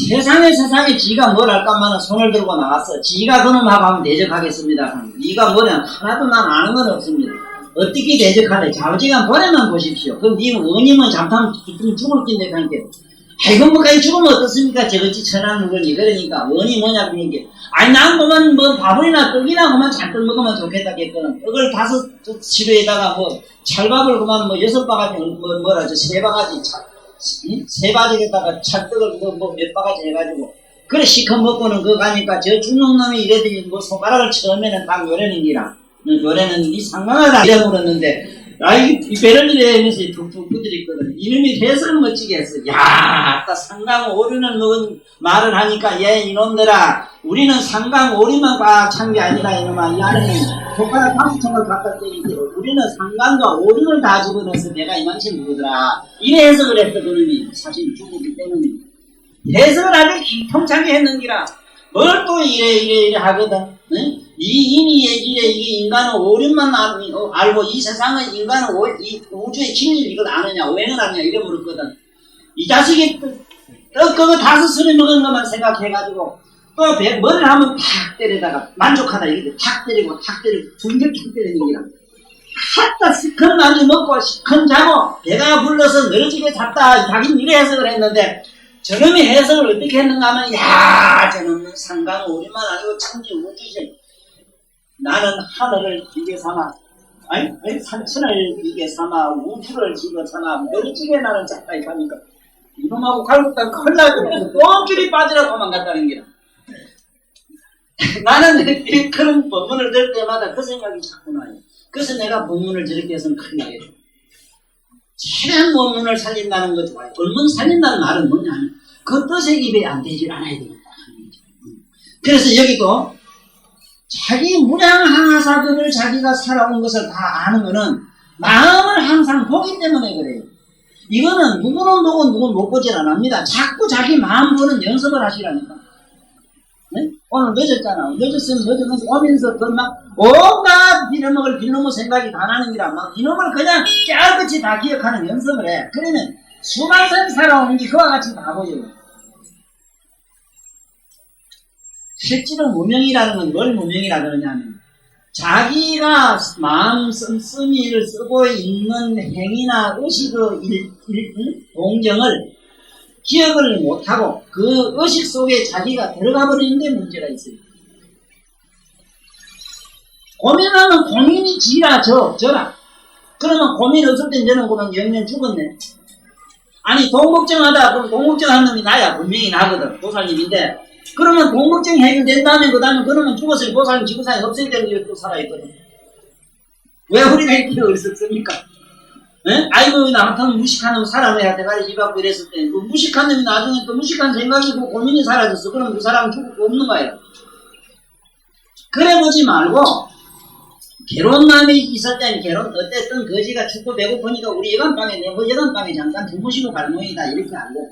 세상에 지가 뭘 할까마는 손을 들고 나왔어. 지가 그놈하고 하면 대적하겠습니다. 네가 뭐냐, 하나도 난 아는 건 없습니다. 어떻게 대적하래? 좌우지간 보내만 보십시오. 그럼 네 원님은 잠깐 죽을 낀데 하니까, 이건 뭐까지 죽으면 어떻습니까? 저것이 천한 거니. 그러니까 원이 뭐냐 그러니까, 난 그만 밥이나 떡이나 그만 잔뜩 먹으면 좋겠다겠거든. 떡을 5시루에다가 찰밥을 그만 6바가지 세 바가지 세 바지에다가 찰떡을 몇 바가지 해가지고 그래 시커 먹고는 그거 가니까 저 중국놈이 이래더니 손가락을 처음에는 딱 요래는 기라. 요래는 이 상관하다 이래 물었는데, 이 배를 이래면서 툭툭 두드렸거든. 이놈이 해설 멋지게 했어. 야, 아까 상강 오리를 먹은 말을 하니까, 이놈들아, 우리는 상강 오리만 꽉 찬 게 아니라, 이놈아, 이 안에 손가락 5천을 갖다 때리고, 우리는 상강과 오리를 다 집어넣어서 내가 이만큼 먹으더라. 이래 해석을 했어, 그놈이. 사실 죽었기 때문에. 해석을 아주 통창게 했는기라. 뭘 또 이래 하거든. 네? 이 얘기에 이게 인간은 오륜만 알고 이 세상은 인간은 이 우주의 진리를 이걸 아느냐, 오행을 아느냐, 이래 물었거든. 이 자식이 그거 5술을 먹은 것만 생각해가지고 또 뭐를 하면 탁 때리다가 만족하다 이렇게 탁 때리고 둥겨 탁 때리는 기라. 탁다 시큰 많이 먹고 시큰 자고 배가 불러서 늘어지게 잤다. 자기는 이래 해석을 했는데, 저놈이 해석을 어떻게 했는가 하면, 저놈은 상강 오리만 아니고 천지 우주지. 나는 하늘을 비게 삼아, 산천을 비게 삼아, 우주를 집어 삼아, 멸치게 나는 작다 하니까, 이놈하고 갈국당 큰일 나고, 똥길이 빠지라고 만 갔다는 게라. 나는 그런 법문을 들 때마다 그 생각이 자꾸 나요. 그래서 내가 법문을 저렇게 해서는 큰일 나겠죠. 최대한 법문을 살린다는 거 좋아요. 법문 살린다는 말은 뭐냐 하면, 그 뜻의 입에 안 되질 않아야 되겠다. 그래서 여기도 자기 무량하사들을 자기가 살아온 것을 다 아는 거는 마음을 항상 보기 때문에 그래요. 이거는 누구는 보고 누구는 못 보질 않습니다. 자꾸 자기 마음 보는 연습을 하시라니까. 네? 오늘 늦었잖아. 늦었으면 오면서 온갖 빌어먹을 생각이 다 나는 기라. 이놈을 그냥 깨알같이 다 기억하는 연습을 해. 그러면 수반생 살아오는 게 그와 같이 다 보여요. 실제로 무명이라는 건 뭘 무명이라 그러냐면, 자기가 마음 씀씀이를 쓰고 있는 행위나 의식의 동정을 기억을 못하고 그 의식 속에 자기가 들어가 버리는데 문제가 있어요. 고민하면 고민이 지라 저라. 그러면 고민 없을 땐 저는 그만 영영 죽었네. 아니 동국정하다 그럼 동국정한 놈이 나야. 분명히 나거든. 보살님인데 그러면 동국정 해결된다면 그러면 죽었으니 보살님 지구상에 없어야 되는 게 또 살아있거든. 왜 우리가 이렇게 어리석습니까? 예? 아이고 남편 무식한 놈 사람이야 대가리 집 앞고 이랬을 때 그 무식한 놈이 나중에 또 무식한 생각이고 고민이 사라졌어. 그럼 그 사람은 죽을 거 없는 거예요. 그래 보지 말고 괴로운 마음이 있을 때는 어쨌든 거지가 죽고 배고프니까 우리 여간방에 여간방에 잠깐 주무시고 갈 모양이다 이렇게 알고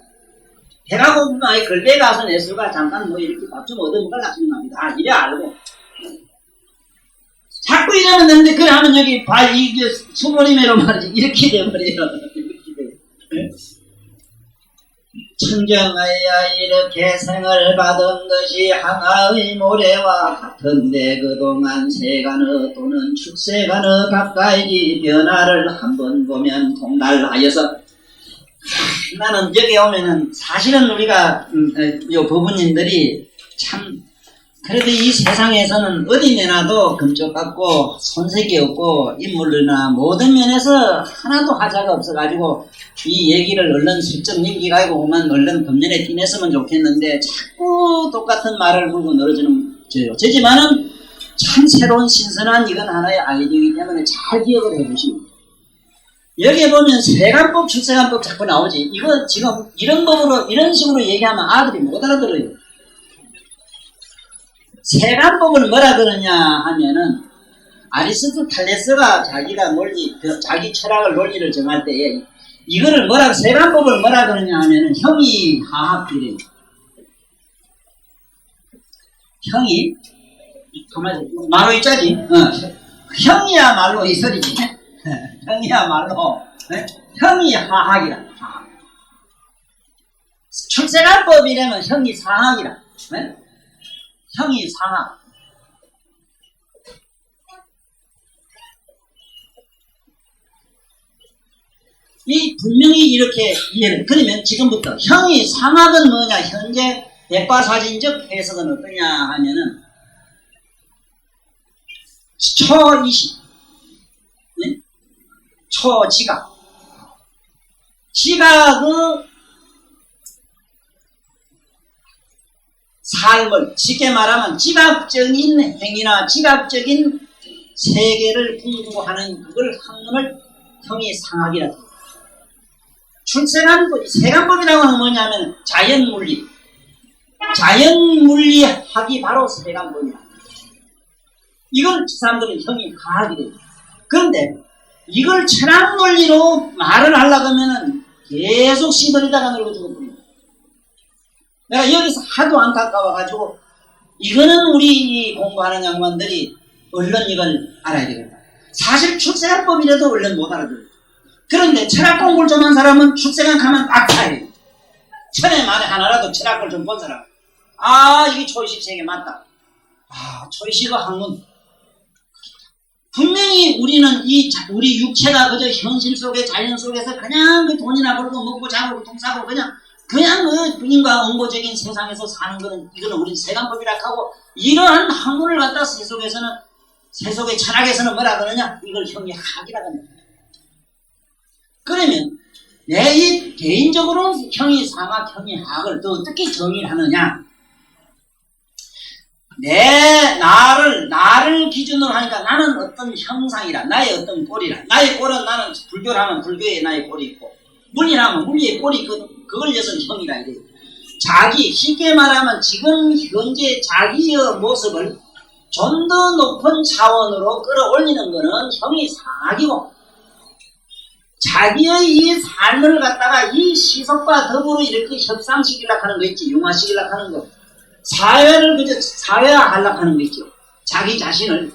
배가 고프면 아예 걸배 가서 내술가 잠깐 뭐 이렇게 밥 좀 얻어먹으려고 하는 겁니다. 이래 알고 자꾸 이러면 되는데 그래 하면 여기 이게 수모리매로 말이지 이렇게 돼버려요. 청정하여 이렇게 생을 받은 것이 하나의 모래와 같은데 그동안 세간의 또는 축세간의 가까이 변화를 한번 보면 통달하여서 나는 여기 오면은 사실은 우리가 요 부부님들이 참 그래도 이 세상에서는 어디 내놔도 금쪽 같고 손색이 없고 인물이나 모든 면에서 하나도 하자가 없어가지고 이 얘기를 얼른 슬쩍 넘기가지고 보면 얼른 금년에 티냈으면 좋겠는데 자꾸 똑같은 말을 불고 늘어지는 저지만은 참 새로운 신선한 이건 하나의 아이디어이기 때문에 잘 기억을 해보시면 여기에 보면 세간법 출세간법 자꾸 나오지. 이거 지금 이런 법으로 이런 식으로 얘기하면 아들이 못 알아들어요. 세간법을 뭐라 그러냐 하면은 아리스토텔레스가 자기가 자기 철학을 논리를 정할 때에 이거를 세간법을 뭐라 그러냐 하면은 형이 하합비례. 형이 가만히 말로 있자지. 형이야말로 이 소리지. 형이야말로 형이 하학이라. 출세간법이라면 형이 사학이라. 형이 상하. 이 분명히 이렇게 이해를. 그러면 지금부터 형이 상학은 뭐냐? 현재 백과사진적 해석은 어떠냐 하면은 초이식, 네? 초지각. 지각의 삶을 쉽게 말하면 지각적인 행위나 지각적인 세계를 공부하는 그걸 학문을 형이 상학이라고 합니다. 출세간법, 세간법이라고 하는 뭐냐면 자연물리. 자연물리학이 바로 세간법이다. 이걸 사람들은 형이 하학이 됩니다. 그런데 이걸 철학논리로 말을 하려고 하면은 계속 시들이다가 늙어 죽어버립니다. 내가 여기서 하도 안타까워가지고 이거는 우리 공부하는 양반들이 얼른 이걸 알아야 되겠다. 사실 출세간법이라도 얼른 못 알아들어요. 그런데 철학 공부를 좀 한 사람은 출세간 가면 딱 차야 돼요. 천에 만에 하나라도 철학을 좀 본 사람. 이게 초이식 세계 맞다. 초이식의 학문. 분명히 우리는 우리 육체가 그저 현실 속에 자연 속에서 그냥 그 돈이나 벌고 먹고 자고 돈 사고 그냥 그 인과 응고적인 세상에서 사는 거는 이거는 우리 세간법이라 하고 이러한 학문을 갖다 세속의 철학에서는 뭐라 그러냐? 이걸 형이 학이라 합니다. 그러면 내 개인적으로 형이 상학, 형이 학을 또 어떻게 정의를 하느냐? 나를 기준으로 하니까 나는 어떤 형상이라, 나의 어떤 꼴이라. 나의 꼴은 나는 불교를 하면 불교에 나의 꼴이 있고, 물리라면 물리의 꼴이 있거든. 그걸 여기서 형이라 이래요. 쉽게 말하면 지금 현재 자기의 모습을 좀 더 높은 차원으로 끌어올리는 것은 형이 상학이고, 자기의 이 삶을 갖다가 이 시속과 더불어 이렇게 협상시키려고 하는 거 있지, 융화시키려고 하는 거. 사회를 그저 사회화하려고 하는 거 있죠. 자기 자신을.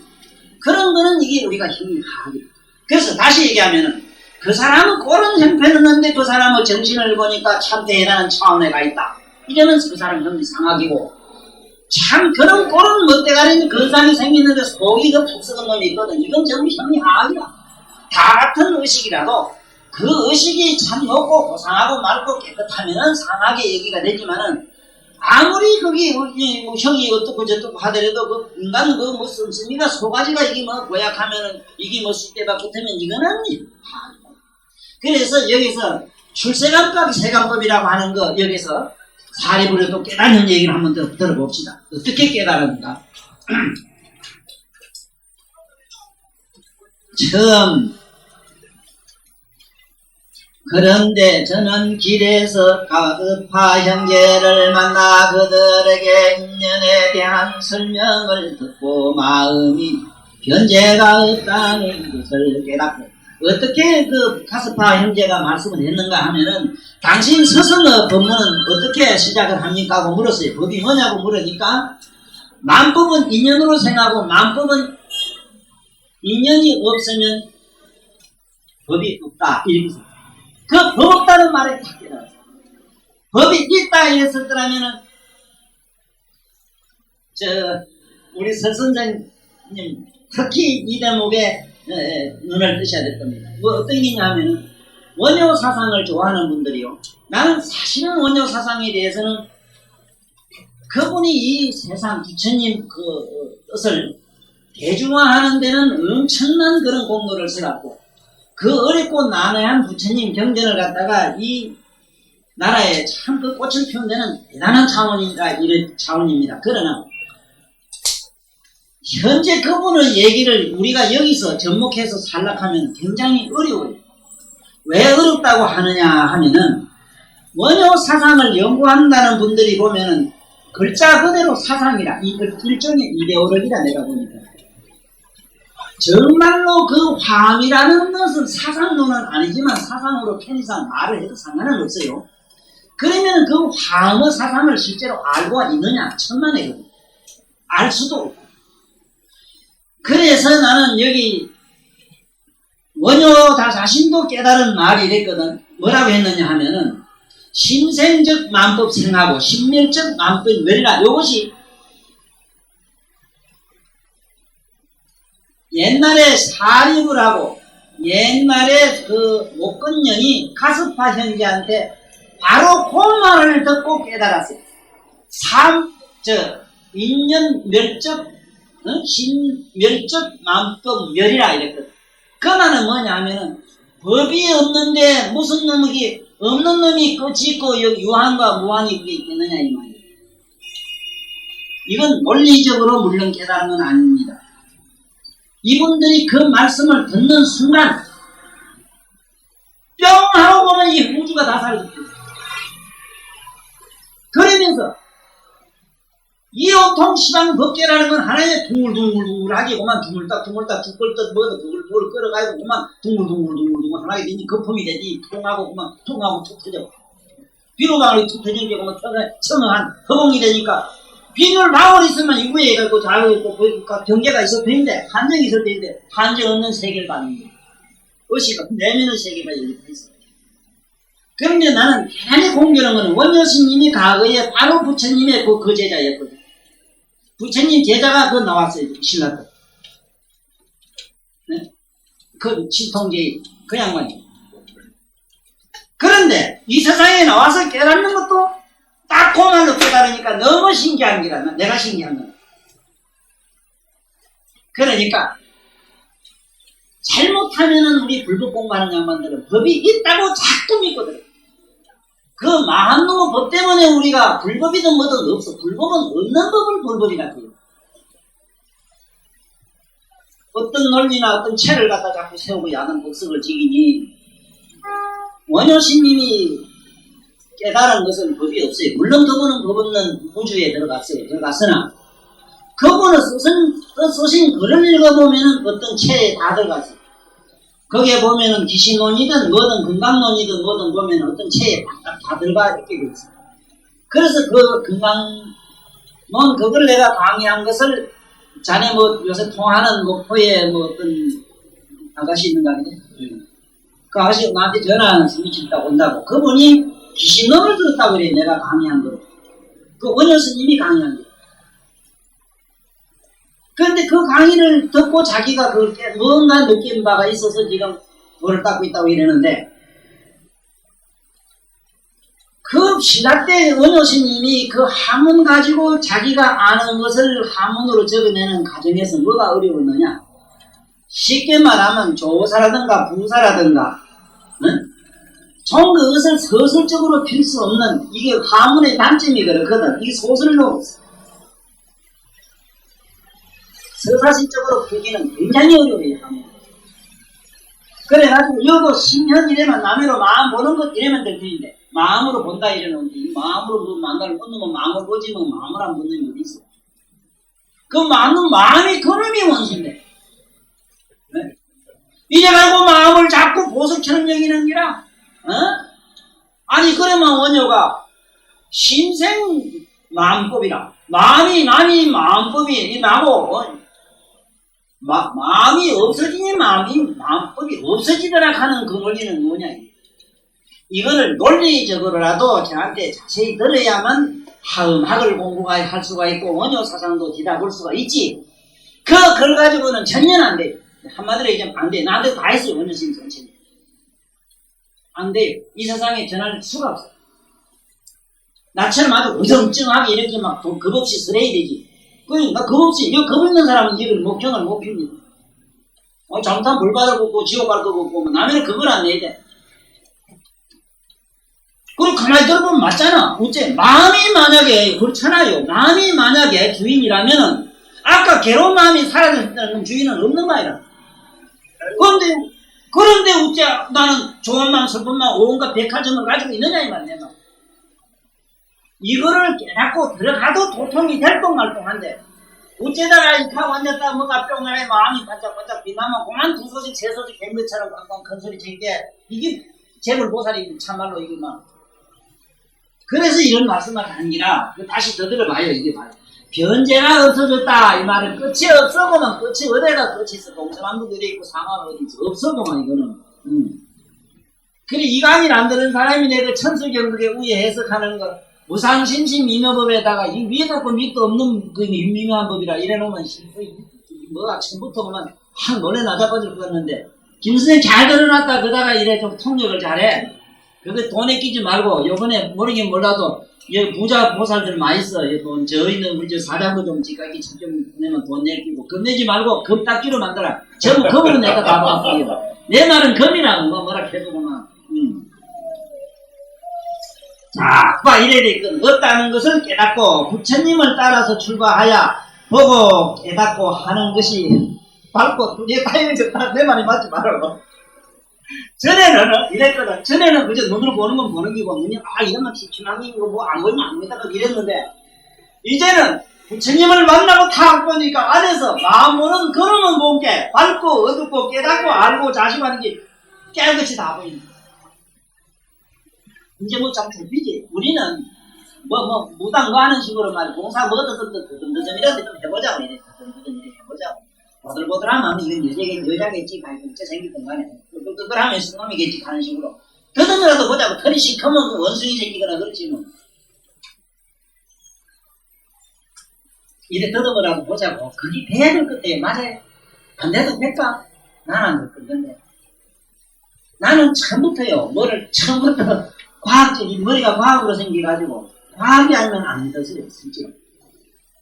그런 거는 이게 우리가 형이 하학이다. 그래서 다시 얘기하면은 그 사람은 그런 형편을 했는데 그 사람의 정신을 보니까 참 대단한 차원에 가 있다. 이러면 그 사람 형이 상학이고, 참 그런 멋대가리 그 사람이 생겼는데 속이 그 푹 썩은 놈이 있거든. 이건 전부 형이 하학이다. 다 같은 의식이라도 그 의식이 참 높고 고상하고 맑고 깨끗하면은 상학의 얘기가 되지만은 아무리 그게 뭐 형이 어떻고 저떻고 하더라도 그 인간은 그 뭐 씀씀이가 소가지가 이게 뭐 고약하면은 이게 뭐 쑥대밭 붙으면 이거는 하학이다. 그래서 여기서 출세관법, 세관법이라고 하는 거 여기서 사리부를 또 깨닫는 얘기를 한번 들어봅시다. 어떻게 깨달았는가? 처음 그런데 저는 길에서 가급파 형제를 만나 그들에게 인연에 대한 설명을 듣고 마음이 변제가 없다는 것을 깨닫고 어떻게 그 가스파 형제가 말씀을 했는가 하면은 당신 스승의 법문은 어떻게 시작을 합니까? 하고 물었어요. 법이 뭐냐고 물으니까 만법은 인연으로 생각하고 만법은 인연이 없으면 법이 없다. 이렇게 그 법 없다는 말에 딱 깨달았어요. 법이 있다 했을 거라면은 우리 설 선생님 특히 이 대목에 눈을 뜨셔야 될 겁니다. 뭐 어떤 얘기냐 하면은 원효 사상을 좋아하는 분들이요. 나는 사실은 원효 사상에 대해서는 그분이 이 세상 부처님 그 뜻을 대중화하는 데는 엄청난 그런 공로를 써갖고 그 어렵고 난해한 부처님 경전을 갖다가 이 나라에 참 그 꽃을 피운 데는 대단한 차원이니까 이런 차원입니다. 그러나 현재 그분의 얘기를 우리가 여기서 접목해서 살락하면 굉장히 어려워요. 왜 어렵다고 하느냐 하면은 원효 사상을 연구한다는 분들이 보면은 글자 그대로 사상이라 일종의 이데올로기라 내가 보니까 정말로 그 화음이라는 것은 사상론은 아니지만 사상으로 편의상 말을 해도 상관은 없어요. 그러면 그 화음의 사상을 실제로 알고 있느냐? 천만에요. 알 수도 없고. 그래서 나는 여기 원효 다 자신도 깨달은 말이 이랬거든. 뭐라고 했느냐 하면은 심생적 만법 생하고 심멸적 만법 멸이라. 이것이 옛날에 사립을 하고 옛날에 그 목건년이 가스파 형제한테 바로 그 말을 듣고 깨달았어요. 인연 멸적 신멸적 만법 멸이라 이랬거든. 그 말은 뭐냐 하면은 법이 없는데 무슨 놈이 없는 놈이 끝이 있고 유한과 무한이 그게 있겠느냐 이 말이에요. 이건 논리적으로 물론 깨달은 건 아닙니다. 이분들이 그 말씀을 듣는 순간 뿅 하고 보면 이 우주가 다 사라졌어요. 그러면서 이 온통 시방 법계라는 건 하나의 둥글둥글둥글하게 그만 둥글딱 죽을듯 뭐든 둥글둥글 끌어가지고 그만 둥글둥글둥글 하나의 되니 거품이 되지 통하고 그만 통하고 툭 터져 비료방울이 툭 터진 게 그만 청한 허공이 되니까 비늘 방울이 있으면 이 위에 해갖고 자고 있고 경계가 있어도 되는데 한정이 있어도 되는데 한정 없는 세계를 받는 거예요. 의식은 내면의 세계가 열려 있어요. 그런데 나는 대단히 공교로운 것은 원효스님이 과거에 바로 부처님의 그 제자였거든. 부처님 제자가 그 나왔어요. 신라도. 네? 그 신통제 그 양반이. 그런데 이 세상에 나와서 깨닫는 것도 딱 그 말로 깨달으니까 너무 신기한 게라. 내가 신기한 거야. 그러니까 잘못하면은 우리 불법 공부하는 양반들은 법이 있다고 자꾸 믿거든. 그 마한 놈의 법 때문에 우리가 불법이든 뭐든 없어. 불법은 없는 법을 불법이라 해요. 어떤 논리나 어떤 체를 갖다 자꾸 세우고 야단 복석을 지기니 원효스님이 깨달은 것은 법이 없어요. 물론 그분은 법 없는 우주에 들어갔으나 그분은 쓰신 글을 읽어보면은 어떤 체에 다 들어갔어요. 거기에 보면은 기신론이든 뭐든 금강론이든 뭐든 보면 어떤 체에 다 들어가 있게 돼 있어요. 그래서 그 금강론 그걸 내가 강의한 것을 자네 뭐 요새 통하는 목포에 뭐 어떤 아가씨 있는가 하네. 그 아가씨 나한테 전화하는 스미치 있다고 온다고. 그분이 기신론을 들었다고 그래. 내가 강의한 거. 그 원효 스님이 강의한 거. 그런데 그 강의를 듣고 자기가 그렇게 뭔가 느낀 바가 있어서 지금 돌을 닦고 있다고 이러는데 그 신라 때 원효 스님이 그 하문 가지고 자기가 아는 것을 하문으로 적어내는 과정에서 뭐가 어려웠느냐? 쉽게 말하면 조사라든가 부사라든가 응? 좀 그것을 서술적으로 필 수 없는 이게 화문의 단점이 그렇거든. 이게 소설로 서사실적으로 풀기는 굉장히 어려워요. 화문. 그래가지고 여도 심현 이래만 남해로 마음 보는 것 이래면 될 텐데 마음으로 본다 이러는데 이 마음으로 만나를 본다면 마음을 보지 뭐 마음을 안 보는 게 어디 있어. 그 마음이 그놈이 원수인데 네? 이제 말고 마음을 자꾸 보석처럼 여기는 기라 아니 그러면 원효가 신생 마음법이라 마음이 남이 마음법이 나고 마음이 없어지니 마음법이 없어지더라 하는 그 논리는 뭐냐 이거를 논리적으로라도 저한테 자세히 들어야만 화음학을 공부가 할 수가 있고 원효 사상도 뒤다볼 수가 있지 그걸 가지고는 전혀 안 돼요. 한마디로 얘기하면 안 돼요. 나한테 다 했어요. 원효 스님 전체는 안 돼요. 이 세상에 전할 수가 없어요. 나처럼 아주 우정증하게 이렇게 막 겁없이 쓰레야 되지. 그러니까 겁없이, 이거 겁 있는 사람은 이걸 목형을 못 핍니다. 잘못하면 벌 받을 거 없고, 지옥 갈 거 없고, 남에는 그걸 안 내야 돼. 그리고 가만히 들어보면 맞잖아. 어째? 마음이 만약에, 그렇잖아요. 마음이 만약에 주인이라면은, 아까 괴로운 마음이 사라졌다는 주인은 없는 말이라. 그런데 어째 나는 좋은 마음, 슬픈 마음, 온갖 백화점을 가지고 있느냐, 이 말이야. 이거를 깨닫고 들어가도 도통이 될똥말똥한데 어째다가 이렇게 앉았다 뭐가 뿅하게 마음이 반짝반짝 비나면 그만 두 소식 세 소식 된 것처럼 꽝꽝 큰 소리 칠게 이게 재물보살이 참말로 이게 막 그래서 이런 말씀을 하니라 다시 더 들어봐요. 이게 봐요. 변제가 없어졌다 이 말은 끝이 없어보면 끝이 어디가 끝이 있어. 동서남북 어디 있고 상하가 어디 있어. 없어보면 이거는 그래 이강일 안 들은 사람이 내가 천수경극에 우에 해석하는 거 무상신심 미묘법에다가 이 위에도 그 밑도 없는 그 미묘한 법이라 이래놓으면 뭐가 처음부터 보면 확 놀래 낮아버질 것 같는데 김선생 잘 들어놨다 그다가 이래 좀 통역을 잘해. 그거 돈에 끼지 말고 요번에 모르긴 몰라도 여기 부자 보살들 많이 써. 돈 저 있는 우리 저 사장도 좀 지각이 좀 내면 돈 내끼고 겁 내지 말고 금딱지로 만들어. 전부 금으로 내가 다 바꾸기다. 내 말은 금이라고 뭐라 해주고만. 자, 봐 이래야 되거든. 없다는 것을 깨닫고 부처님을 따라서 출가하여 보고 깨닫고 하는 것이 밝고 이게 다행이다. 내 말이 맞지 말라고. 전에는 이랬거든. 전에는 그저 눈으로 보는 건 보는 기고 눈이 이러면 기춘하기고 뭐 안 보이면 안 보인다 이랬는데 이제는 부처님을 만나고 탁 보니까 안에서 마음으로는 걸으면 본게 밝고 어둡고 깨닫고 알고 자식하는 게 깨끗이 다 보인다. 이제 뭐 참 좁히지. 우리는 무당 뭐 하는 식으로 말 공사 뭐 든든점이라도 좀 해보자고 이래. 든든점 이래 해보자고. 보들보들하면 이건 여자겠지. 진짜 생기던 간에. 그러면 신놈이겠지 하는 식으로. 더듬이라도 보자고. 털이 시커먼 원숭이 생기거나 그렇지 뭐. 이래 더듬으라도 보자고. 그게 돼야 될 것 같아. 맞아요. 안 돼도 될까? 나는 안 될 건데. 나는 처음부터요. 처음부터 과학적인 머리가 과학으로 생겨가지고 과학이 아니면 안 믿어져요. 실제로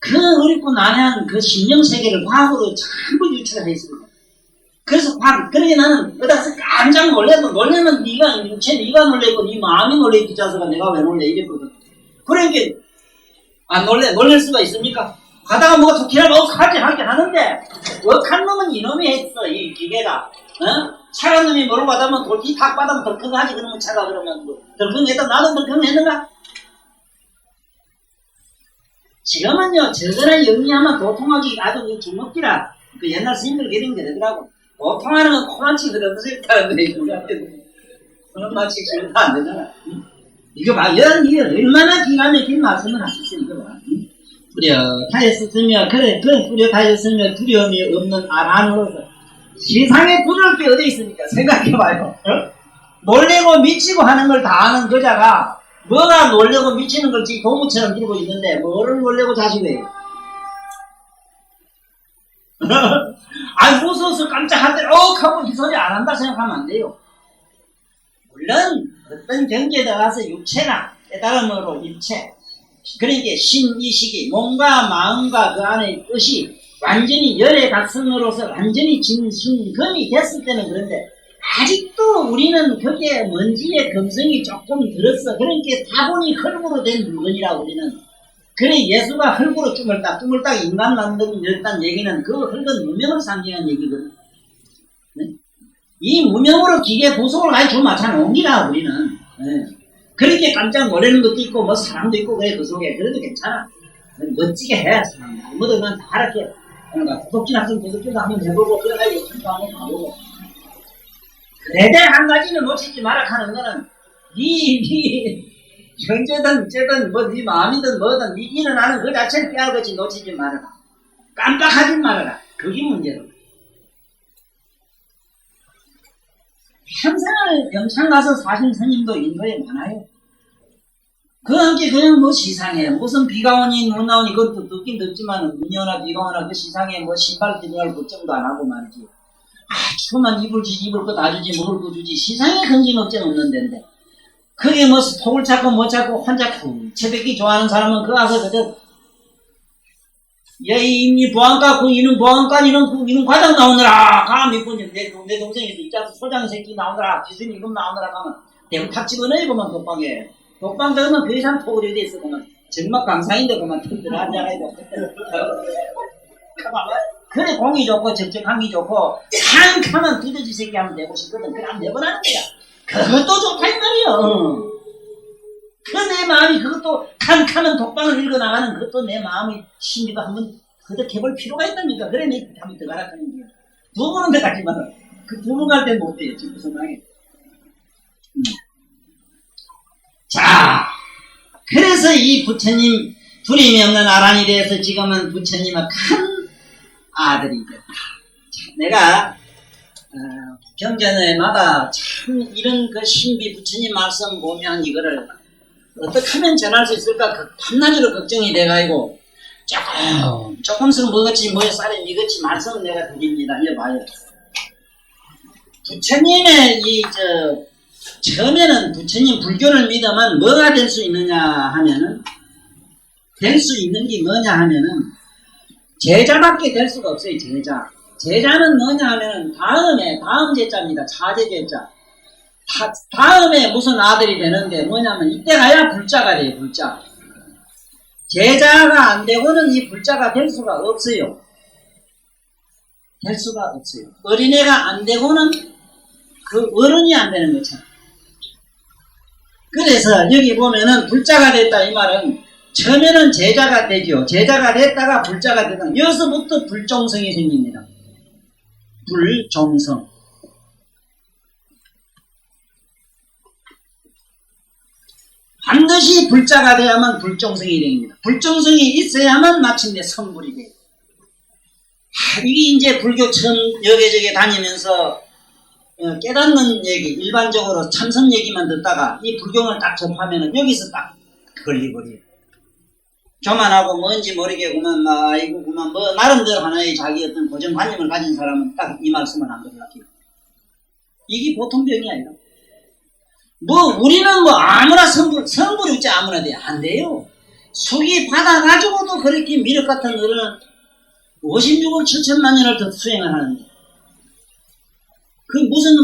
그 어렵고 난해한 그 심령 세계를 과학으로 전부 유출해 있습니다. 그래서 과학 그러게 나는 어디서 깜짝 놀래면 네가 놀래고 네 마음이 놀래기 짜서가 내가 왜 놀래 이랬거든. 그러니까 안 놀랄 수가 있습니까? 가다가 뭐가 좋기라고 하긴 하는데 억한 놈은 이놈이 했어. 이 기계가 차가운 놈이 뭐로 받으면 돌기 탁 받으면 덜컹하지. 그러면 차가 그러면 덜컹했다 나도 덜컹했는가? 지금은요 저거를 영리하면 도통하기 아주 주먹기라 그 옛날 스님들 기린 게 되더라고. 도통하는 건 코만치 그러면서 있다는데 우리한테도 그런 마치 지금 다 안 되잖아. 이거 봐 이게 얼마나 기가 막힌 말씀을 하셨어요. 이거 봐. 뚜렷하였으며 그래 뚜렷하였으며 두려움이 없는 아란으로서 세상에 두려울 게 어디 있습니까? 생각해봐요. 놀래고 미치고 하는 걸 다 아는 그자가 뭐가 놀래고 미치는 걸 지금 도구처럼 들고 있는데 뭐를 놀래고 자식해요? 무서워서 깜짝한데 하고 이 소리 안 한다 생각하면 안 돼요. 물론 어떤 경지에 들어가서 육체나 깨달음으로 일체 그러니까 신이식이 몸과 마음과 그 안의 뜻이 완전히 열의 각성으로서 완전히 진순금이 됐을 때는 그런데 아직도 우리는 거기에 먼지의 금성이 조금 들었어. 그러니까 다분히 흙으로 된 물건이라 우리는. 그래 예수가 흙으로 쭈물딱 인간 만들었다는 얘기는 그 흙은 무명을 상징하는 얘기거든. 네? 이 무명으로 기계 부속을 많이 좀 맞춰놓은 기라 우리는. 네. 그렇게 깜짝 놀라는 것도 있고 뭐 사람도 있고 그래 그 속에. 그래도 괜찮아. 멋지게 해. 사람. 뭐든 다 이렇게 도덕질 학생 도덕질도 한번 해보고 그러다 요즘도 한번 가보고. 그래도 한 가지는 놓치지 마라 하는 거는 형제든 어쨌든 네 마음이든 뭐든 네 일어나는 그 자체를 깨알같이 놓치지 말아라. 깜빡하지 말아라. 그게 문제로. 평생을 영창 가서 사신 스님도 인도에 많아요. 그 함께 그냥 뭐 시상해. 무슨 비가 오니 눈 나오니 그것도 듣긴 듣지만 눈이 오나 비가 오나 그 시상에 뭐 신발 들어갈 걱정도 안 하고 말이지. 추우면 입을 거 다 주지 먹을 거 주지. 시상에 근심 걱정 없는 데인데. 그게 뭐 톡을 찾고 못 찾고 혼자 채백기 좋아하는 사람은 그 와서 그저 이 보안과 이는 보안과 이는 과장 나오느라 감히 내 동생이 있자 소장 새끼 나오느라 비순이 이금 나오느라 가면 대구 탁 집어넣어 보면 독방에 독방 들으면 그 이상 톡을 이래 있어 보면 정말 강사인데 그만 틈들 앉아가지고 그래 공이 좋고 적적함이 좋고 칸칸한 두더지 새끼 하면 되고 싶거든. 그럼 내보라는 거야. 그것도 좋다 이 말이야. 그 내 마음이 그것도 칸칸한 독방을 읽어나가는 그것도 내 마음의 심리가 한번 그득해볼 필요가 있답니까? 그래 내 한번 들어가라 하는 거야. 두 번은 들어가지 마라. 그 두 번 갈 때 못 돼요. 지금 생각에. 자, 그래서 이 부처님 두림이 없는 아란이 대해서 지금은 부처님의 큰 아들이 됐다. 내가 경전에마다 참 이런 그 신비 부처님 말씀 보면 이거를 어떻게 하면 전할 수 있을까 밤낮으로 걱정이 돼가지고 조금씩 먹었지 뭐에 쌀에 미겠지 말씀은 내가 드립니다. 이어봐요. 부처님의 처음에는 부처님 불교를 믿으면 뭐가 될 수 있느냐 하면은 될 수 있는 게 뭐냐 하면은 제자밖에 될 수가 없어요. 제자는 뭐냐 하면은 다음 제자입니다. 차제 제자. 다음에 무슨 아들이 되는데 뭐냐면 이때 가야 불자가 돼요. 불자. 제자가 안 되고는 이 불자가 될 수가 없어요. 될 수가 없어요. 어린애가 안 되고는 그 어른이 안 되는 거죠. 그래서 여기 보면은 불자가 됐다 이 말은 처음에는 제자가 되죠. 제자가 됐다가 불자가 되다. 여기서부터 불종성이 생깁니다. 불종성. 반드시 불자가 돼야만 불종성이 됩니다. 불종성이 있어야만 마침내 성불이 돼요. 이게 이제 불교 처음 여기저기 다니면서 깨닫는 얘기, 일반적으로 참선 얘기만 듣다가 이 불경을 딱 접하면은 여기서 딱 걸리버려요. 교만하고 뭔지 모르게 그만 아이고 그만 뭐 나름대로 하나의 자기 어떤 고정관념을 가진 사람은 딱 이 말씀을 안 들으려고. 이게 보통 병이 아니라. 우리는 아무나 성불이 어째 아무나 돼요. 안 돼요. 속이 받아가지고도 그렇게 미륵 같은 어른은 56억 7천만 년을 더 수행을 하는데. 그 무슨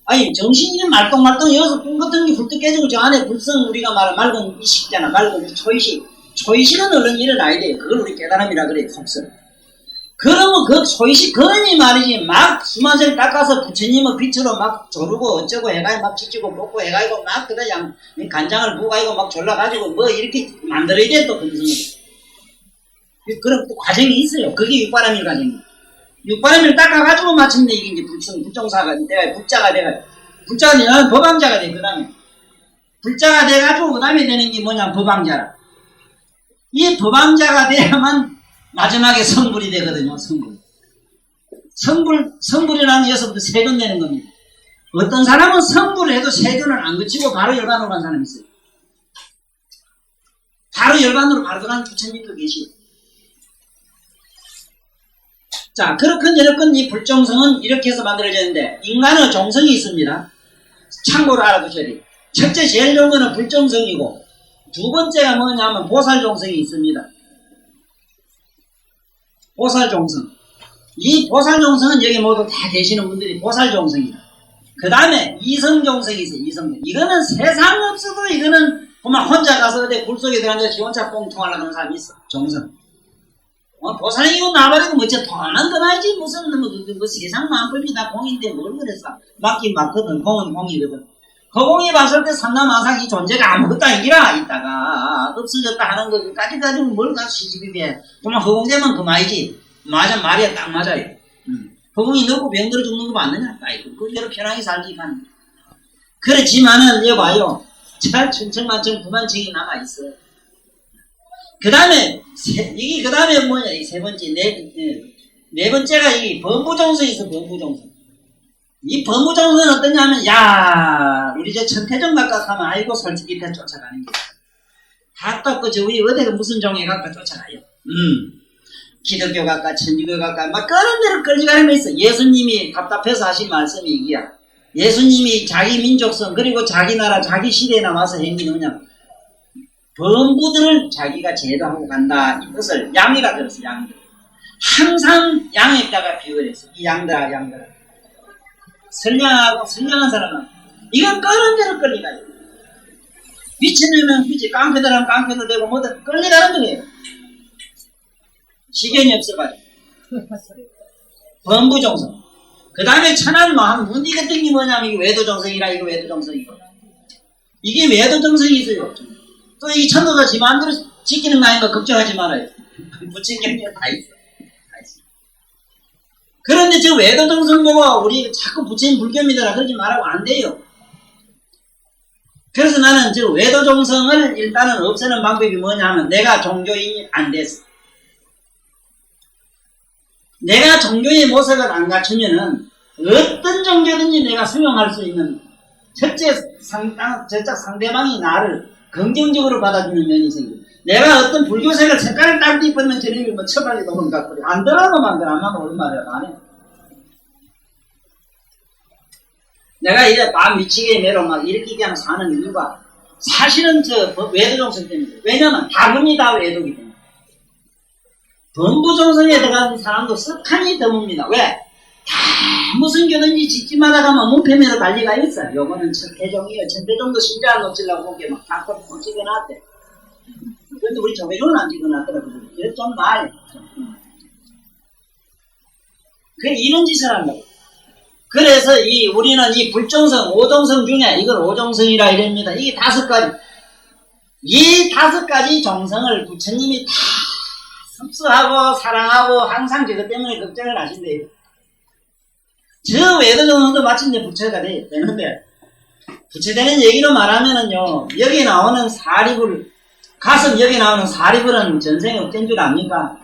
아니 정신이 말똥말똥 여기서 꿈 같은 게 불떡 깨지고 저 안에 불성 우리가 말한 맑은 이식잖아. 맑은 초이식은 얼른 일어나야 돼요. 그걸 우리 깨달음이라 그래요. 속성. 그러면 그 소이식 그놈이 말이지 막 수만세를 닦아서 부처님의 빛으로 막 조르고 어쩌고 해가지고 막 지치고 먹고 해가지고 막 그냥 간장을 부어가지고 막 졸라가지고 뭐 이렇게 만들어야 돼 또 근성이. 그런 또 과정이 있어요. 그게 육바람일 과정이. 육바람을 닦아가지고 마침내 이게 이제 불종사가 내가 불자가 되면 법왕자가 돼. 그 다음에 불자가 돼가지고 그 다음에 되는 게 뭐냐 법왕자라. 이 법왕자가 돼야만 마지막에 성불이 되거든요. 성불이라는 여기서부터 세균 내는 겁니다. 어떤 사람은 성불을 해도 세균을 안 거치고 바로 열반으로 간 사람이 있어요. 바로 열반으로 바로 들어가는 부처님도 계시고. 자, 그렇건 여러건 이 불종성은 이렇게 해서 만들어졌는데 인간의 종성이 있습니다. 참고로 알아두셔야 돼요. 첫째 제일 좋은 거는 불종성이고 두 번째가 뭐냐면 보살종성이 있습니다. 보살종성. 이 보살종성은 여기 모두 다 계시는 분들이 보살종성이다. 그 다음에 이성종성이 있어요. 이성종. 이거는 세상 없어도 이거는 그만 혼자 가서 어디 굴속에 들어앉아 지 혼자 뻥통하려고 하는 사람이 있어. 종성. 보살이고 나발이고 뭐저 돈만 떠나야지 무슨 뭐 세상 만법이 다 공인데 뭘 그랬어. 맞긴 맞거든. 공은 공이거든. 그 공이 봤을 때 삼라만상이 존재가 아무것도 아니라 있다가 없어졌다 하는 것까지 가지고 뭘 가서 시집이게. 그만 허공되면 그만이지. 맞아, 말이야 딱 맞아요. 허공이 넣고 병들어 죽는 거 맞느냐? 아이고 그대로 편하게 살기만. 그렇지만은 여봐요. 잘 천천만천 구만층이 남아있어요. 그 다음에 이게 그 다음에 뭐냐? 이 세 번째 네 번째가 이 범부종성이 있어. 범부종성. 이 범부종성은 어떠냐면 야 우리 저 천태종 각각하면 아이고 솔직히 다 쫓아가는 게 각각 그저 우리 어디가 무슨 종에 각각 쫓아가요. 기독교 각각 천주교 각각 막 그런 데로 끌려가는 거 있어. 예수님이 답답해서 하신 말씀이 이기야. 예수님이 자기 민족성 그리고 자기 나라 자기 시대에 남아서 행위는 뭐냐 범부들을 자기가 제도하고 간다 이 뜻을 양이라 그랬어. 양들 항상 양에다가 비유를 했어. 이 양들아 선량하고 선량한 사람은 이건 그런 데로 끌려가요. 미친놈은 그치 깡패들하면 깡패도 되고 뭐든 끌려가는 거예요. 시견이 없어가지고 범부종성. 그 다음에 천한 마한 이거 같은 게 뭐냐면 이게 외도종성이라 이거 외도종성이고 이게 외도종성이 있어요. 또 이 천도가 지 마음대로 지키는 거 아닌가 걱정하지 말아요. 부친 게 다 있어. 그런데 저 외도종성 보고 우리 자꾸 부처님 불교입니다 그러지 말라고 안 돼요. 그래서 나는 저 외도종성을 일단은 없애는 방법이 뭐냐 하면 내가 종교인이 안 됐어. 내가 종교의 모습을 안 갖추면은 어떤 종교든지 내가 수용할 수 있는 첫째 상대방이 나를 긍정적으로 받아주는 면이 생겨. 내가 어떤 불교색을 색깔을 딱 입으면 저리 뭐 처벌이 도망가 버려. 안 들어가면 안 하면 옳은 말이야. 안 해. 내가 이제 밤 미치게 매로 막 이렇게 그냥 사는 이유가 사실은 저 외도종성 때문에. 왜냐면 다분히 다 외도기 때문에. 범부종성에 들어가는 사람도 쓱하니 드뭅니다. 왜? 다 무슨 교든지 짓지마다 가면 문패매로 달리가 있어요. 요거는 천태종이에요. 천태종도 신자를 놓치려고 보기에 막 다 찍어놨대. 그런데 우리 조계종은 안 찍어놨더라고요. 그래서 좀 나아요. 이런 짓을 한다고. 그래서 우리는 이 불종성, 오종성 중에 이걸 오종성이라 이럽니다. 이게 5가지. 이 5가지 종성을 부처님이 다 섭수하고 사랑하고 항상 저것 때문에 걱정을 하신대요. 저 외도종성도 마침내 부처가 되는데 부처되는 얘기로 말하면은요 여기 나오는 사리불 가슴 여기 나오는 사리불은 전생에 어떤 줄 압니까?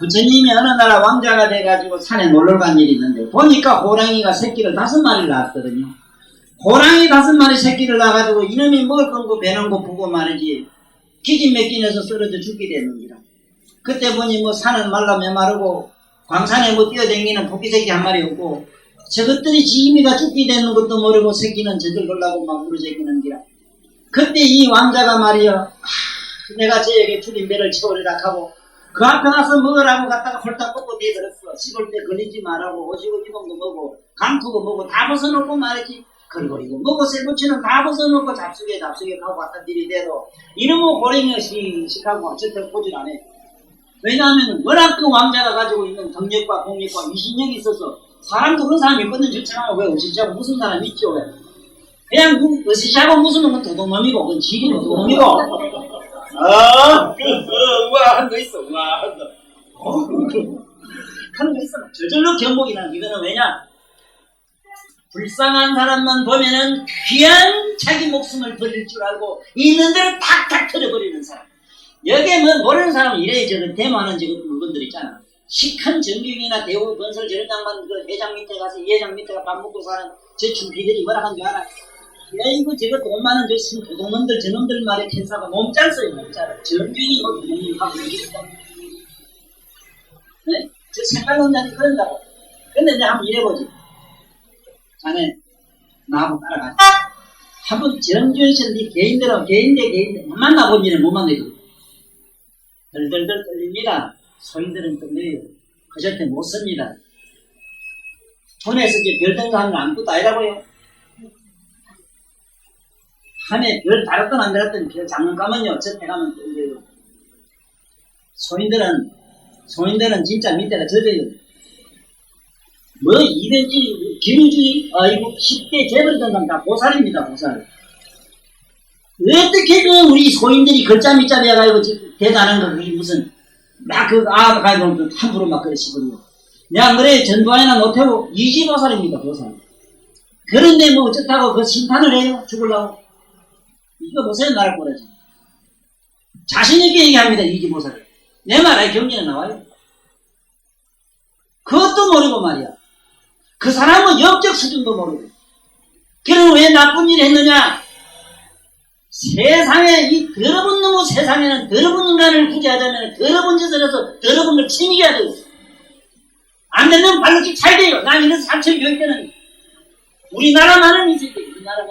부처님이 어느 나라 왕자가 돼가지고 산에 놀러 간 일이 있는데 보니까 호랑이가 새끼를 5마리를 낳았거든요. 호랑이 5마리 새끼를 낳아가지고 이놈이 먹을 건고 배는 거 보고 말이지 기진맥진해서 쓰러져 죽게 되는 기라. 그때 보니 뭐 산은 말라 메마르고 광산에 뭐 뛰어다니는 토끼 새끼 한 마리 없고 저것들이 지임이가 죽게 되는 것도 모르고 새끼는 저들 걸라고 막 부르짖기는 기라. 그때 이 왕자가 말이야 내가 저에게 줄인 배를 채우리라 하고 그 앞에 가서 먹으라고 갔다가 홀딱 뻗고 내들었어. 씹을 때 걸리지 말라고 오시고 이런 거 먹고 감투고 먹고 다 벗어놓고 말이지 걸거리고 먹고 쇠붙이는 다 벗어놓고 잡수게 가고 갖다 들이대도 이놈의 호랭이가 시식하고 절대 보질 않아. 왜냐하면 워낙 그 왕자가 가지고 있는 덕력과 공력과 위신력이 있어서 사람도 그런 사람이 있거든. 저처럼 왜 으시시하고 무슨 사람 있죠. 왜 그냥 으시시하고 무슨 놈은 도둑놈이고 그건 지리 도둑놈이고 우아한 거 있어. 우아한 거 하는 거 있어. 저절로 경복이 나는 이거는 왜냐 불쌍한 사람만 보면은 귀한 자기 목숨을 버릴 줄 알고 있는 대로 탁탁 터져버리는 사람. 여기에 뭐 모르는 사람은 이래 저런 대만한 저것 물건들 있잖아. 시큰 정규이나 대우 건설 저런 장관 그 회장 밑에 가서 예장 밑에 밥 먹고 사는 저 중피들이 뭐라 한 줄 알아? 야 이거 저거 돈 많은 저 도둑놈들 저놈들 말에 캔사가 몸잘 써요. 몸잘. 정규이 뭐 도둑놈 하고 이러겠어. 네? 저 색깔 논자들이 그런다고. 근데 이제 한번 이래보지. 자네 나하고 따라가. 한번 정규에서 네 개인대로 개인대 만나본 일은 못 만나거든. 덜덜덜 떨립니다. 소인들은 떨려요. 그저때 못 씁니다. 손에서 이제 별 든 거 하면 아무것도 아니라고요. 밤에 별 달았든 안 달았든 별 잡는 거면요, 저때 가면 떨려요. 소인들은 진짜 밑에가 젖어요. 뭐, 200지, 김유중이, 아이고, 10대 재벌이던 사람 다 보살입니다, 보살. 어떻게 우리 소인들이 글자 밑자 배워가지고 대단한 거, 그게 무슨, 막 가지고 함부로 막 그러시거든요. 내가 그래, 전두환이나 노태우, 이지보살입니다, 보살. 그런데 뭐 어쩌다고 그 심판을 해요, 죽으려고. 이거 보세요, 나라 꼬라지. 자신있게 얘기합니다, 이지보살을. 내 말에 경전에 나와요. 그것도 모르고 말이야. 그 사람은 영적 수준도 모르고. 그럼 왜 나쁜 일을 했느냐? 세상에, 이 더러운 놈의 세상에는 더러운 인간을 구제하자면 더러운 짓을 해서 더러운 걸 책임져야 돼요. 안 되면 발로 잘 돼요. 난 이래서 삼천 교육 때는 우리나라만은 있을 때, 우리나라만.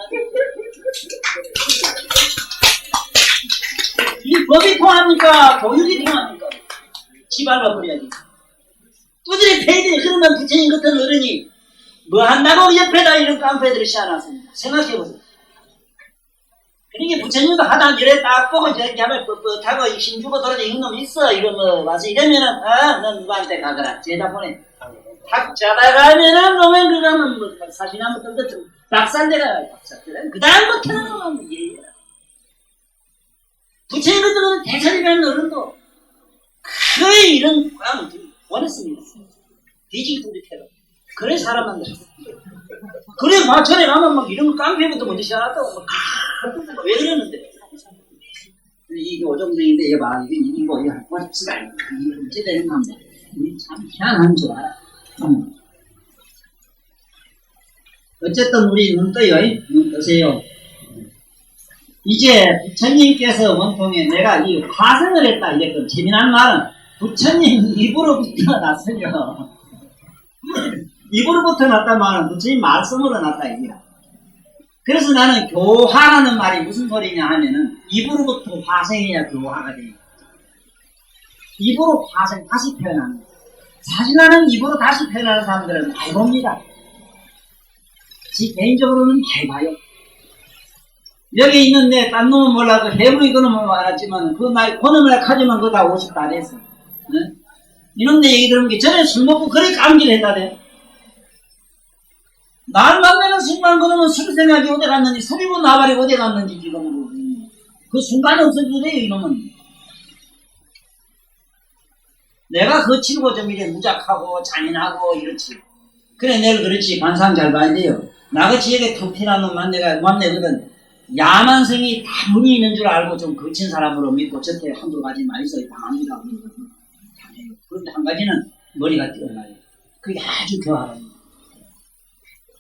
이 법이 통합니까? 교육이 통합니까? 지발로 버려야지. 두드려 패야 돼. 그러면 부처님 같은 어른이 뭐 한다고 옆에다 이런 깡패들을 씌워놨습니다. 생각해보세요. 그러니까 부처님도 하다 이래 딱 보고 저렇게 하면 뻣뻣하고 힘주고 돌아다니는 놈 있어. 이거 뭐 와서 이러면은 넌 누구한테 가거라. 제다 보내. 탁 잡아가면은 놈은 그러면 뭐 사실 한번 던져 박살내라. 박살내라. 그 다음부터는 예. 부처님 같은 대사리라는 어른도 거의 이런 꽝을 원했습니다. 뒤지기도 못해요. 그래 사람 만들었어. 그래 마천에 가면 막 이런 깡패부터 먼저 시작했다고 막 왜 그러는데? 이게 오정도인데 얘 봐. 이거 한번 합시다. 이게 문제 되는 겁니다. 우리 참 희한한 줄 알아. 어쨌든 우리 눈 떠요. 눈 뜨세요. 이제 부처님께서 원통에 내가 이 화생을 했다. 이게 그 재미난 말은 부처님 입으로부터 났어요. 입으로부터 났단 말은 부처님 말씀으로 났다 이거야. 그래서 나는 교화라는 말이 무슨 소리냐 하면은 입으로부터 화생해야 교화가 돼요. 입으로 화생 다시 표현하는 거예요. 사실 나는 입으로 다시 표현하는 사람들은 많이 봅니다. 지 개인적으로는 많이 봐요. 여기 있는데 딴 놈은 몰라도 해부이 그놈은 알았지만 그 말 그놈을 가지면 그거 다 50 다 됐어. 응? 이놈들 얘기 들은 게 전에 술 먹고 그래 깜질했다대. 날 만나는 순간 그러면 술 생각이 어디 갔는지 술이고 나발이 어디 갔는지 지금 그 순간에 없어지래요 이놈은. 내가 거칠고 좀 이래 무작하고 잔인하고 이렇지. 그래 내가 그렇지 관상 잘 봐야 돼요. 나같이 이렇게 툭튀나는 놈만 내가 만나거든. 야만성이 다분히 있는 줄 알고 좀 거친 사람으로 믿고 저때 한두 가지 많이 써요. 당합니다. 그런데 한 가지는 머리가 뛰어나요. 그게 아주 교활합니다.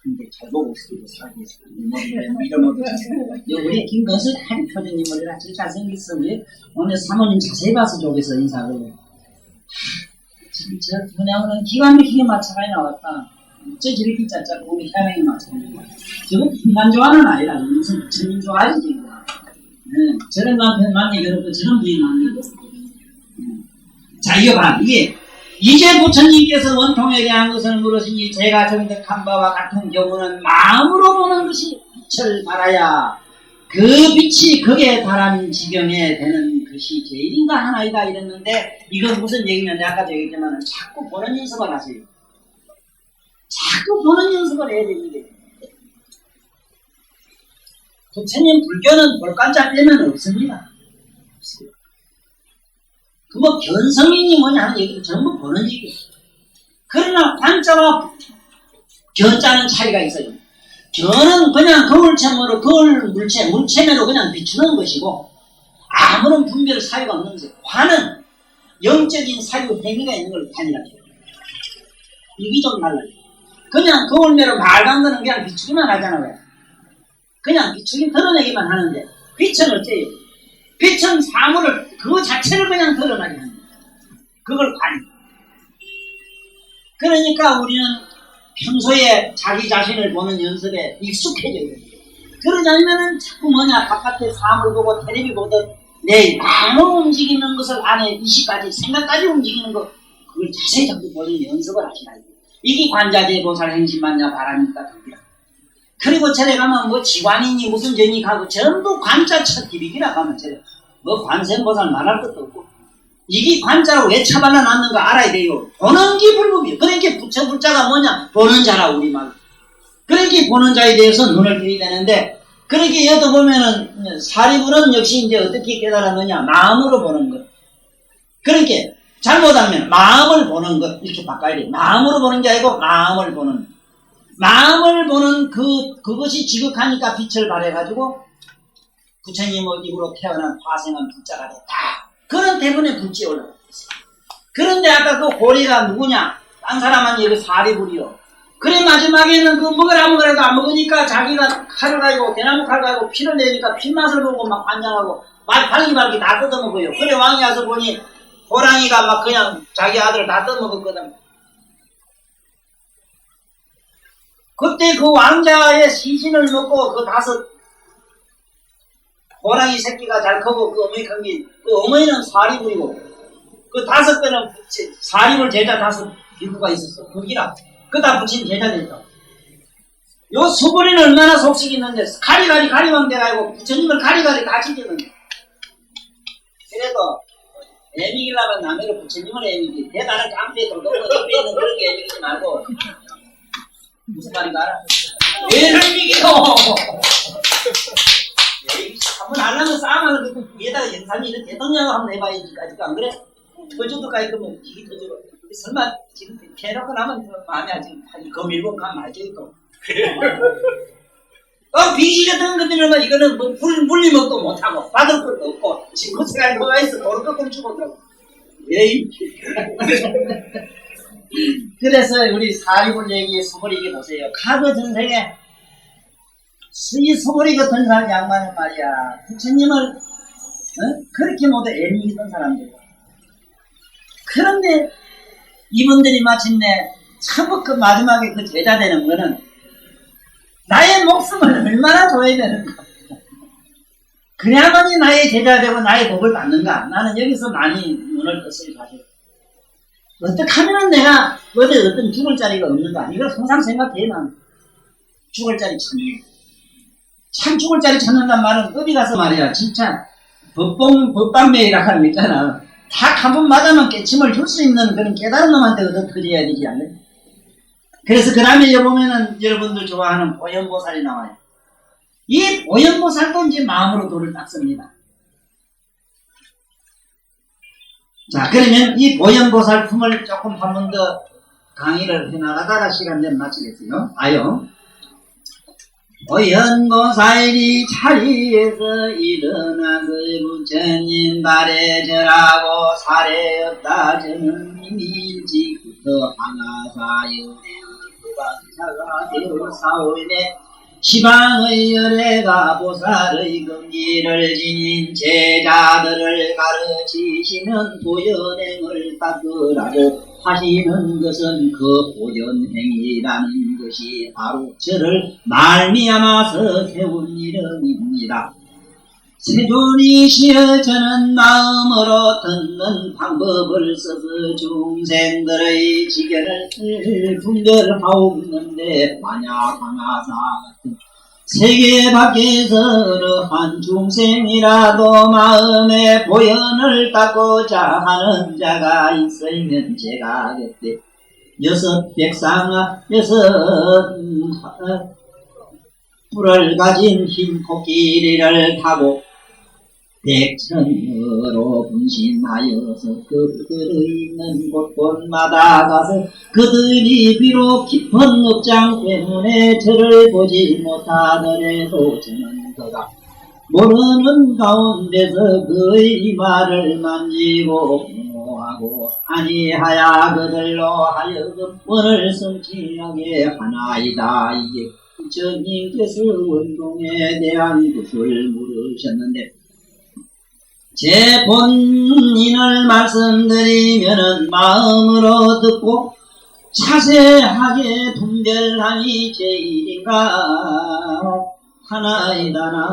근데 잘 보고 있어요. 살고 있어요. 믿어먹어요. 우리 김건수 한 표정이 머리가 제일 잘생겼어. 오늘 사모님 자세히 봐서 쪽에서 인사하고. 진짜 그냥은 기가 막히게 마차가 나왔다. 저 저렇게 짜짜고 우리 혈액이 맞춰가는 거야. 저건 인간 좋아는 아니라 무슨 부처님 좋아하지 지금. 저런 남편 만나기 어렵고 저런 부인 만나기 어렵고. 자 이거 봐. 이제 부처님께서 원통에 대한 것을 물으시니 제가 정득한 바와 같은 경우는 마음으로 보는 것이 빛을 발하야 그 빛이 극에 달하는 지경에 되는 것이 제일인가 하나이다 이랬는데 이건 무슨 얘기냐면 아까도 얘기했지만 자꾸 보는 연습을 하세요. 자꾸 보는 연습을 해야 되는데 부처님 불교는 볼간자 빼면 없습니다. 그 뭐 견성인이 뭐냐 하는 얘기도 전부 보는 얘기예요. 그러나 관자와 견자는 차이가 있어요. 견은 그냥 거울체모로 거울 물체매로 그냥 비추는 것이고 아무런 분별 사유가 없는 것이고 관은 영적인 사유 행위가 있는 걸 관이라고 해요. 이게 좀 달라요. 그냥 거울매로 말간 거는 그냥 비추기만 하잖아. 왜? 그냥 비추기 드러내기만 하는데 빛은 어째요? 빛은 사물을 그 자체를 그냥 드러나게 합니다. 그걸 관이. 그러니까 우리는 평소에 자기 자신을 보는 연습에 익숙해져야 됩니다. 그러지 않으면 자꾸 뭐냐 바깥에 사물 보고 텔레비 보듯 내 마음 움직이는 것을 안에 의식까지 생각까지 움직이는 거 그걸 자세히 자꾸 보는 연습을 하시라. 이게 관자재보살 행심만냐 바라니까 덕이라. 그리고 저래 가면 뭐 지관이니 무슨 전이가고 전부 관자 첫 기릭이라 가면 저래 뭐 관세음보살 말할 것도 없고 이게 관자로 왜 처발라 놨는가 알아야 돼요. 보는 게 불법이요. 그러니까 부처불자가 뭐냐 보는 자라 우리말. 그러니까 보는 자에 대해서 눈을 들여야 되는데 그렇게 얘도 보면은 사리불은 역시 이제 어떻게 깨달았느냐 마음으로 보는 것. 그러니까 잘못하면 마음을 보는 것 이렇게 바꿔야 돼. 마음으로 보는 게 아니고 마음을 보는. 마음을 보는 그것이 지극하니까 빛을 발해가지고 부처님의 입으로 태어난 화생한 불자가 됐다. 그런 때문에 불지에 올라갔어. 그런데 아까 그 고리가 누구냐? 딴 사람은 여기 사리불이요. 그래 마지막에는 그 먹으라도 안 먹으니까 자기가 칼을 가지고 대나무 칼을 가지고 피를 내니까 피맛을 보고 막 환장하고 발기발기 다 뜯어먹어요. 그래 왕이 와서 보니 호랑이가 막 그냥 자기 아들 다 뜯어먹었거든. 그때 그 왕자의 시신을 먹고 그 5 호랑이 새끼가 잘 크고 그 어머니 큰 게 그 어머니는 사리불이고 그 5배는 사리불 제자 5 비구가 있었어. 거기라. 그 다 붙인 제자 됐다. 요 수고리는 얼마나 속식이 있는데 가리가리 돼가지고 부처님을 가리가리 다 찢었는데 그래도 애미기려면 남해로 부처님을 애미기 대단한 깡패에 돌도록 옆에 있는 그런 게 애미기지 말고 무슨 말인가 알아? 왜 애미기요? 한번 하려면 싸움하는 그 위에다가 영상이 이런 대통령을 한번 해봐야지. 아직 안 그래? 그 정도까지 그러면 기기 터지고 설마 지금 피해놓고 나면 마음이 아직 거밀고 가면 알죠 또. 빚이 같은 것들은 이거는 뭐 물리면 또 못하고 받을 것도 없고 지금 그 생각이 뭐가 있어 도로 꺾고 죽었다고. 에이. 그래서 우리 사리불 얘기 수고리 얘기 보세요. 카드 전생에 이 수고리 같은 사람 양반은 말이야 부처님을 그렇게 모두 애미던 사람들. 그런데 이분들이 마침내 참 그 마지막에 그 제자 되는 거는 나의 목숨을 얼마나 줘야 되는가. 그래야만이 나의 제자 되고 나의 복을 받는가. 나는 여기서 많이 눈을 떴어요 사실. 어떻게 하면 내가 어떤 죽을 자리가 없는가. 이걸 항상 생각해. 난 죽을 자리 찾는 참 죽을 자리 찾는단 말은 어디 가서 말이야 진짜 법방매이라 하는 거 있잖아. 딱 한 번 맞으면 깨침을 줄 수 있는 그런 깨달은 놈한테 얻어 터져야 되지 않나요? 그래서 그 다음에 보면은 여러분들 좋아하는 보현보살이 나와요. 이 보현보살도 이제 마음으로 도를 닦습니다. 자, 그러면 이 보현보살 품을 조금 한 번 더 강의를 해나가다가 시간 되면 마치겠어요. 아요. 보현보살이 자리에서 일어나서 부처님 발에 절하고 사례였다 저는 일찍부터 하나사연의 도방사가 되어 사오네 시방의 열애가 보살의 금기를 지닌 제자들을 가르치시는 보현행을 닦으라고 하시는 것은 그 보현행이라는 것이 바로 저를 말미암아서 세운 이름입니다. 세존이시여 저는 마음으로 듣는 방법을 써서 중생들의 지견을 분별하옵는데 만약 하나사 같은 세계 밖에서 한 중생이라도 마음의 보현을 닦고자 하는 자가 있으면 제가 그때 6 백상아 6 뿔을 가진 흰 코끼리를 타고 백천으로 분신하여서 그들이 있는 곳곳마다 가서 그들이 비록 깊은 업장 때문에 저를 보지 못하더라도 저는 그가 모르는 가운데서 그의 말을 만지고 공모하고 아니하야 그들로 하여금 원을 성취하게 하나이다. 이게 부처님께서 원동에 대한 것을 물으셨는데 제 본인을 말씀드리면은 마음으로 듣고 자세하게 분별함이 제일인가 하나이다나.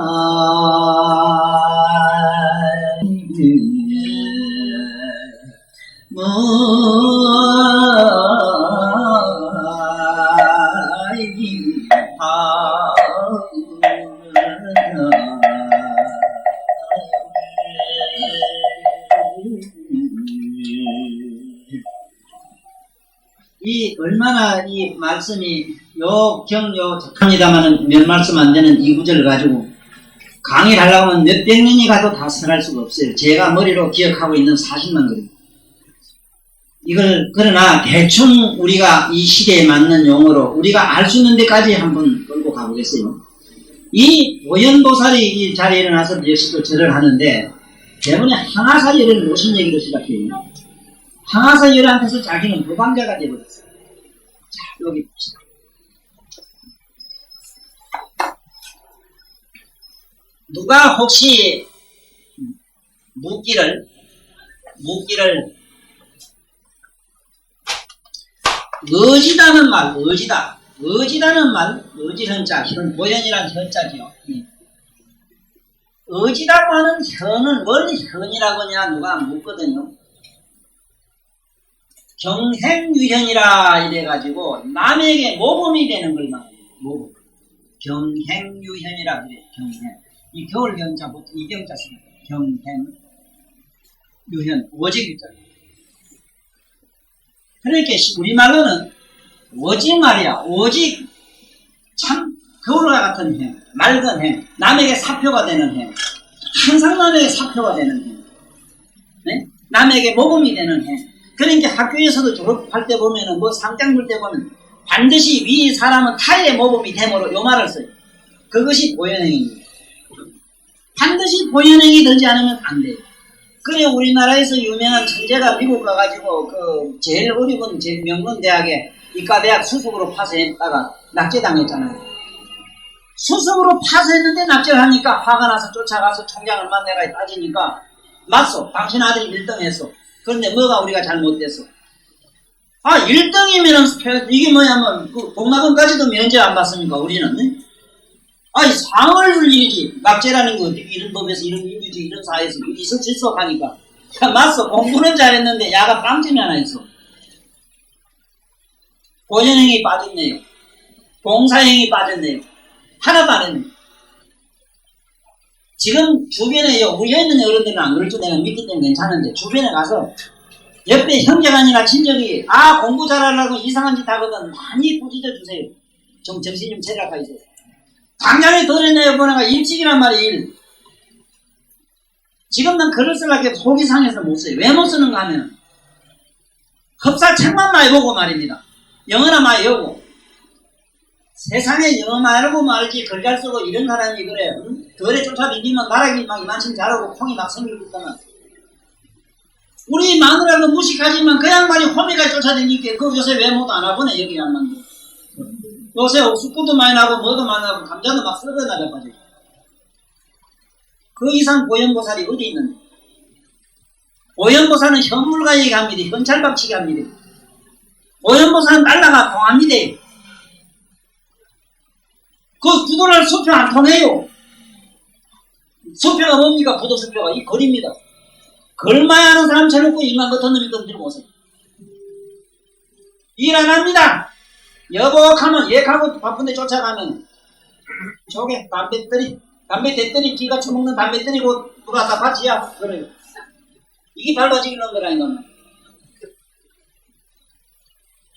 이 얼마나 이 말씀이 요 적합니다마는 몇 말씀 안 되는 이 구절을 가지고 강의를 하려고 하면 몇백 년이 가도 다 설할 수가 없어요. 제가 머리로 기억하고 있는 사실만 그래요. 이걸 그러나 대충 우리가 이 시대에 맞는 용어로 우리가 알 수 있는 데까지 한번 끌고 가보겠어요. 이 오연보살이 이 자리에 일어나서 역시 또 절을 하는데 대부분의 항아사 열을 모신 얘기로 시작해요. 항아사 열한테서 자기는 무방자가 되어버렸어요. 자, 여기 봅시다. 누가 혹시 묻기를 의지다는 말, 의지다는 말, 의지현자, 현, 보현이란 현자지요. 의지라고 하는 현은 뭘 현이라고 하냐 누가 묻거든요. 경행유현이라 이래가지고 남에게 모범이 되는 걸 말해요. 모범. 경행유현이라 그래요. 경행. 이 겨울 경자 보통 이 경자 씁니다. 경행유현. 오직 있잖아요. 그러니까 우리말로는 오직 말이야. 오직 참 겨울과 같은 행, 맑은 행, 남에게 사표가 되는 행, 항상 남에게 사표가 되는 행, 네? 남에게 모범이 되는 행. 그러니까 학교에서도 졸업할 때 보면은 뭐 상장 볼 때 보면 반드시 위 사람은 타의 모범이 되므로 요 말을 써요. 그것이 보현행입니다. 반드시 보현행이 되지 않으면 안 돼요. 그래 우리나라에서 유명한 천재가 미국 가가지고 그 제일 어려운 명문대학에 이과대학 수석으로 파쇄했다가 낙제당했잖아요. 수석으로 파쇄했는데 낙제를 하니까 화가 나서 쫓아가서 총장을 만나가 따지니까 맞소. 당신 아들이 1등 했어. 그런데 뭐가 우리가 잘못됐어? 1등이면은 이게 뭐냐면 그 동남원까지도 면제 안 받습니까 우리는? 네? 상을 줄 일이지. 낙제라는 게 어떻게 이런 법에서 이런 민주주의 이런 사회에서 있을 수 있어 하니까 맞소. 공부는 잘했는데 야가 빵점이 하나 있어. 보현행이 빠졌네요. 봉사행이 빠졌네요. 하나도 안 했네요. 지금 주변에 우리에 있는 어른들은 안 그럴 줄 내가 믿기 때문에 괜찮은데 주변에 가서 옆에 형제간이나 친척이 공부 잘하려고 이상한 짓 하거든 많이 꾸짖어 주세요. 정신 좀 체력하세요. 당장에 돈을 보내가 일찍이란 말이 일. 지금 난 글을 쓰려고 속이 상해서 못 써요. 왜 못 쓰는가 하면 흡사 책만 많이 보고 말입니다. 영어나 많이 외우고 세상에 영어 말고 말지 글 잘 쓰고 이런 사람이 그래. 덜에 쫓아다니면 나락이 막 이만큼 자라고 콩이 막 생기고 있다면 우리 마누라도 무식하지만 그 양반이 호미가 쫓아다니니까 그 요새 왜 못 안 와보네 여기 양반도. 요새 옥수수도 많이 나고 뭐도 많이 나고 감자도 막 썩어나가 빠져요. 그 이상 보현보살이 어디 있는데? 보현보살은 현물과 얘기합니다. 현찰박치기 합니다. 보현보살은 달러가 통합니다. 그 구도랄 수표 안 통해요. 수표가 뭡니까? 부도수표가 이 글입니다. 글만 하는 사람 쳐놓고 인간 같은 놈이 건드리고 오세요. 일 안 합니다. 여복하면 예하고 바쁜데 쫓아가면 저게 담배 대더니 기가 처먹는 담배 때리고 누가 다 받지야 그래요. 이게 밟아지는 거라니까.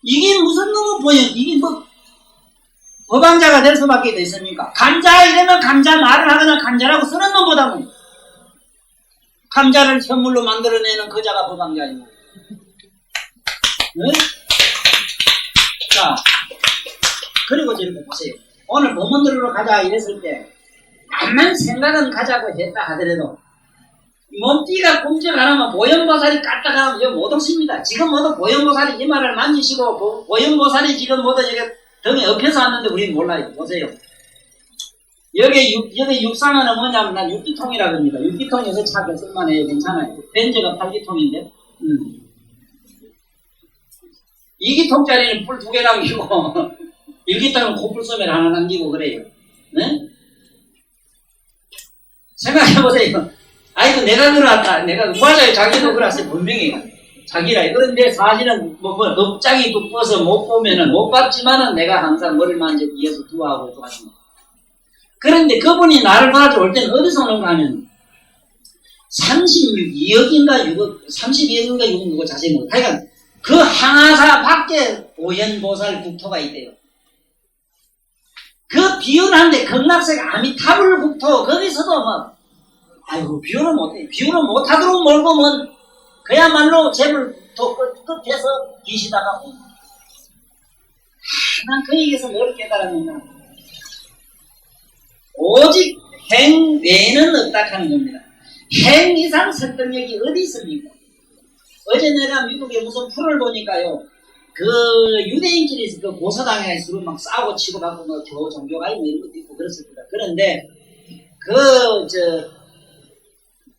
이게 무슨 놈의 보여? 이게 뭐 법왕자가 될 수밖에 더 있습니까? 감자 이러면 감자 말을 하거나 감자라고 쓰는 놈보다는 감자를 현물로 만들어내는 그자가 법왕자이고. 네? 자, 그리고 이렇게 보세요. 오늘 법문들으로 가자 이랬을 때 암만 생각은 가자고 했다 하더라도 몸띠가 꿈쩍 안 하면 보현보살이 까딱하면 이거 못 오십니다. 지금 모두 보현보살이 이 말을 만지시고 보현보살이 지금 모두 여기 등에 엎혀서 왔는데 우리는 몰라요. 보세요. 여기 육상은 뭐냐면 난 6기통이라 합니다. 6기통에서 차게 쓸만해요. 괜찮아요. 벤저가 8기통인데 2기통짜리는 불 2개 남기고 1기통은 코뿔 소매를 하나 남기고 그래요. 네? 생각해보세요. 아이고 내가 그러왔다. 내가 맞아요. 자기도 그랬어요. 분명히 자기라. 그런데 사실은 뭐 업장이 두꺼워서 못 보면은 못 봤지만은 내가 항상 머리를 만져 위에서 두하고 좋아합니다. 그런데 그분이 나를 도와줄 때는 어디서 오는가 하면 32억인가 6억, 32억인가 6억 누구 자세히 모르겠어요. 하여간 그 항아사 밖에 보현보살 국토가 있대요. 그 비운한데 극락색 아미타불 국토 거기서도 막 아이고 비운을 못해. 비운을 못하도록 몰고 뭐 그야말로 재물 또 끝에서 계시다가 난 그 얘기에서 뭘 깨달았느냐. 오직 행 외에는 없다 하는 겁니다. 행 이상 설득력이 어디 있습니까? 어제 내가 미국에 무슨 풀을 보니까요. 그 유대인끼리 그 고사당에 서로 막 싸우고 치고 받고 뭐 겨우 종교가 있고 이런 것도 있고 그렇습니다. 그런데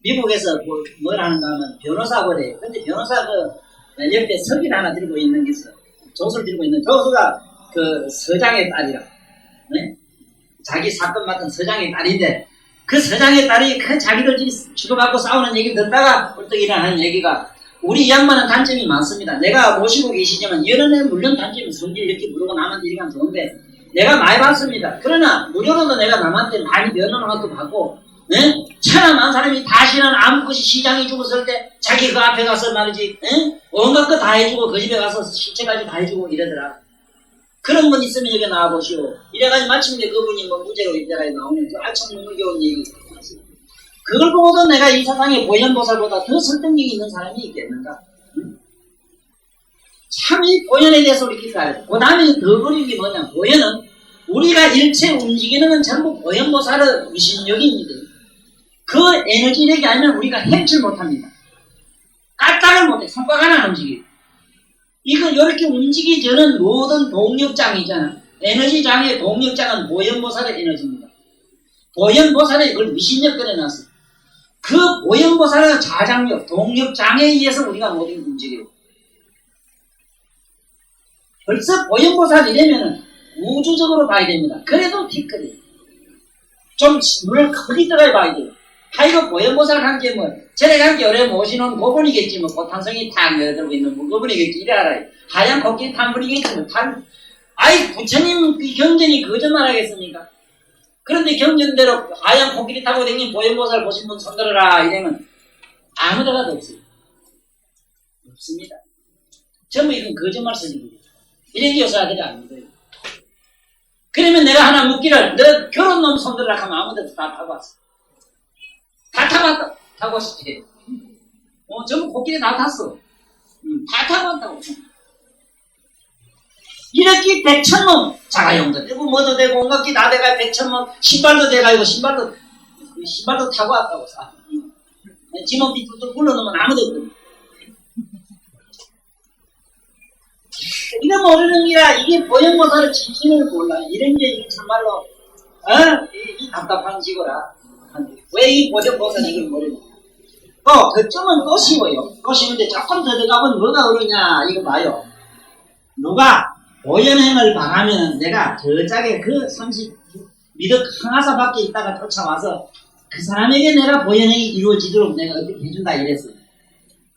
미국에서 뭘 하는가 하면 변호사거래요. 근데 변호사 옆에 석일 하나 들고 있는 게 있어. 조수를 들고 있는 조수가 그 서장의 딸이라. 네? 자기 사건 맡은 서장의 딸인데 그 서장의 딸이 그 자기들끼리 주고받고 싸우는 얘기를 듣다가 벌떡 일어나는 얘기가 우리 이 양반은 단점이 많습니다. 내가 모시고 계시지만 여론에 물론 단점이 성질 이렇게 부르고 남한테 이렇게 하면 좋은데 내가 많이 받습니다. 그러나 무료로도 내가 남한테 많이 면허는 것도 받고 네? 천하만 사람이 다 싫어하는 아무 것이 시장이 죽었을 때 자기 그 앞에 가서 말이지 네? 온갖 거 다 해주고 그 집에 가서 시체까지 다 해주고 이러더라. 그런 분 있으면 여기 나와보시오. 이래가지고 마침내 그분이 뭐 무죄로 입대가에 나오면 그 알참 눈물 겨운 얘기. 그걸 보고도 내가 이 세상에 보현보살보다 더 설득력이 있는 사람이 있겠는가? 응? 참 이 보현에 대해서 우리 기도해야 돼. 그 다음에 더 그린 게 뭐냐? 보현은 우리가 일체 움직이는 건 전부 보현보살의 위신력입니다. 그 에너지력이 아니면 우리가 행칠 못합니다. 까딱을 못해. 손가락 하나 움직여. 이거 이렇게 움직이기 전은 모든 동력장이잖아. 에너지장의 동력장은 보현보살의 에너지입니다. 보현보살의 그걸 위신력 꺼내놨어. 그 보현보살의 자장력, 동력장에 의해서 우리가 모든 게 움직여요. 벌써 보현보살이라면은 우주적으로 봐야 됩니다. 그래도 티끌이 좀 눈을 크게 떠가 봐야 돼요. 이거 보현보살 관계 뭐 저래 관계 오래 모시는 고분이겠지 뭐 고탄성이 탁 내려들고 있는 뭐 고분이겠지 이래 알아요. 하얀 코끼리 탄분이겠지 뭐 아이 부처님 그 경전이 거짓말 하겠습니까? 그런데 경전대로 하얀 코끼리 타고 다니는 보현보살 보신 분 손들어라 이러면 아무 데가도 없어요. 없습니다. 전부 이건 거짓말 쓰는 이런 교사들이 안 믿어요. 그러면 내가 하나 묻기를 너 결혼놈 손들어라 하면 아무 데도 다 타고 왔어. 다 타봤다. 타고 싶지. 전부 코끼리 다 탔어. 다 타고 왔다고. 이렇게 백천놈 자가용도 되고 뭐도 되고 온갖 게 다 돼가 백천놈 신발도 돼가지고 신발도 타고 왔다고. 지몸 뒤로 불러놓으면 아무도 없거든. 이거 모르는 게라 이게 보현보살의 진심을 몰라. 이런 게 정말로 이 답답한 지거라. 왜 이 보현보살이 이걸 모르냐. 그쯤은 또 쉬워요. 또 쉬운데 조금 더 들어가면 뭐가 어려냐 이거 봐요. 누가 보현행을 바라면 내가 저짝에 그 30 미덕 항아사 밖에 있다가 쫓아와서 그 사람에게 내가 보현행이 이루어지도록 내가 어떻게 해준다 이랬어요.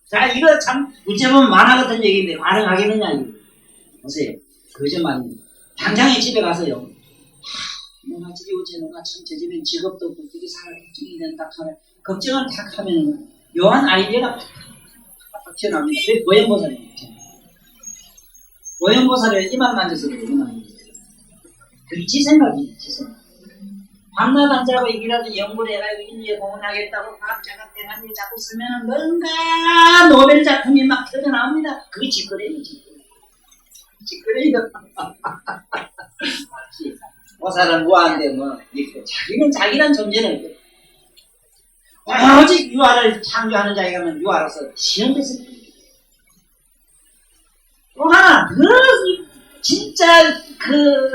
자 이거 참 우체보면 만화 같은 얘기인데 가능하겠느냐 이거. 보세요. 거짓말입니다. 당장에 집에 가서요. 내가 집에 어째 너가 참 제 집엔 직업도 없고 되게 살 걱정이 된다 하면 걱정을 탁 하면 묘한 아이디어가 팍 튀어나옵니다. 그게 보현보살입니다. 보현보살을 이만 만져서 그래요. 이만 만져서. 그게 지 생각이에요. 지 생각. 밤낮 앉아고 이기라도 연구를 해가지고 인류에 공헌하겠다고 과학자가 대단히 자꾸 쓰면은 뭔가 노벨 작품이 막 터져나옵니다. 그게 짓거리예요. 짓거리예요. 보살은 무한데 뭐 자기는 자기란 존재는 오직 유아를 창조하는 자에게는 유아로서 시험됐을 뿐입니다. 또 하나 진짜 그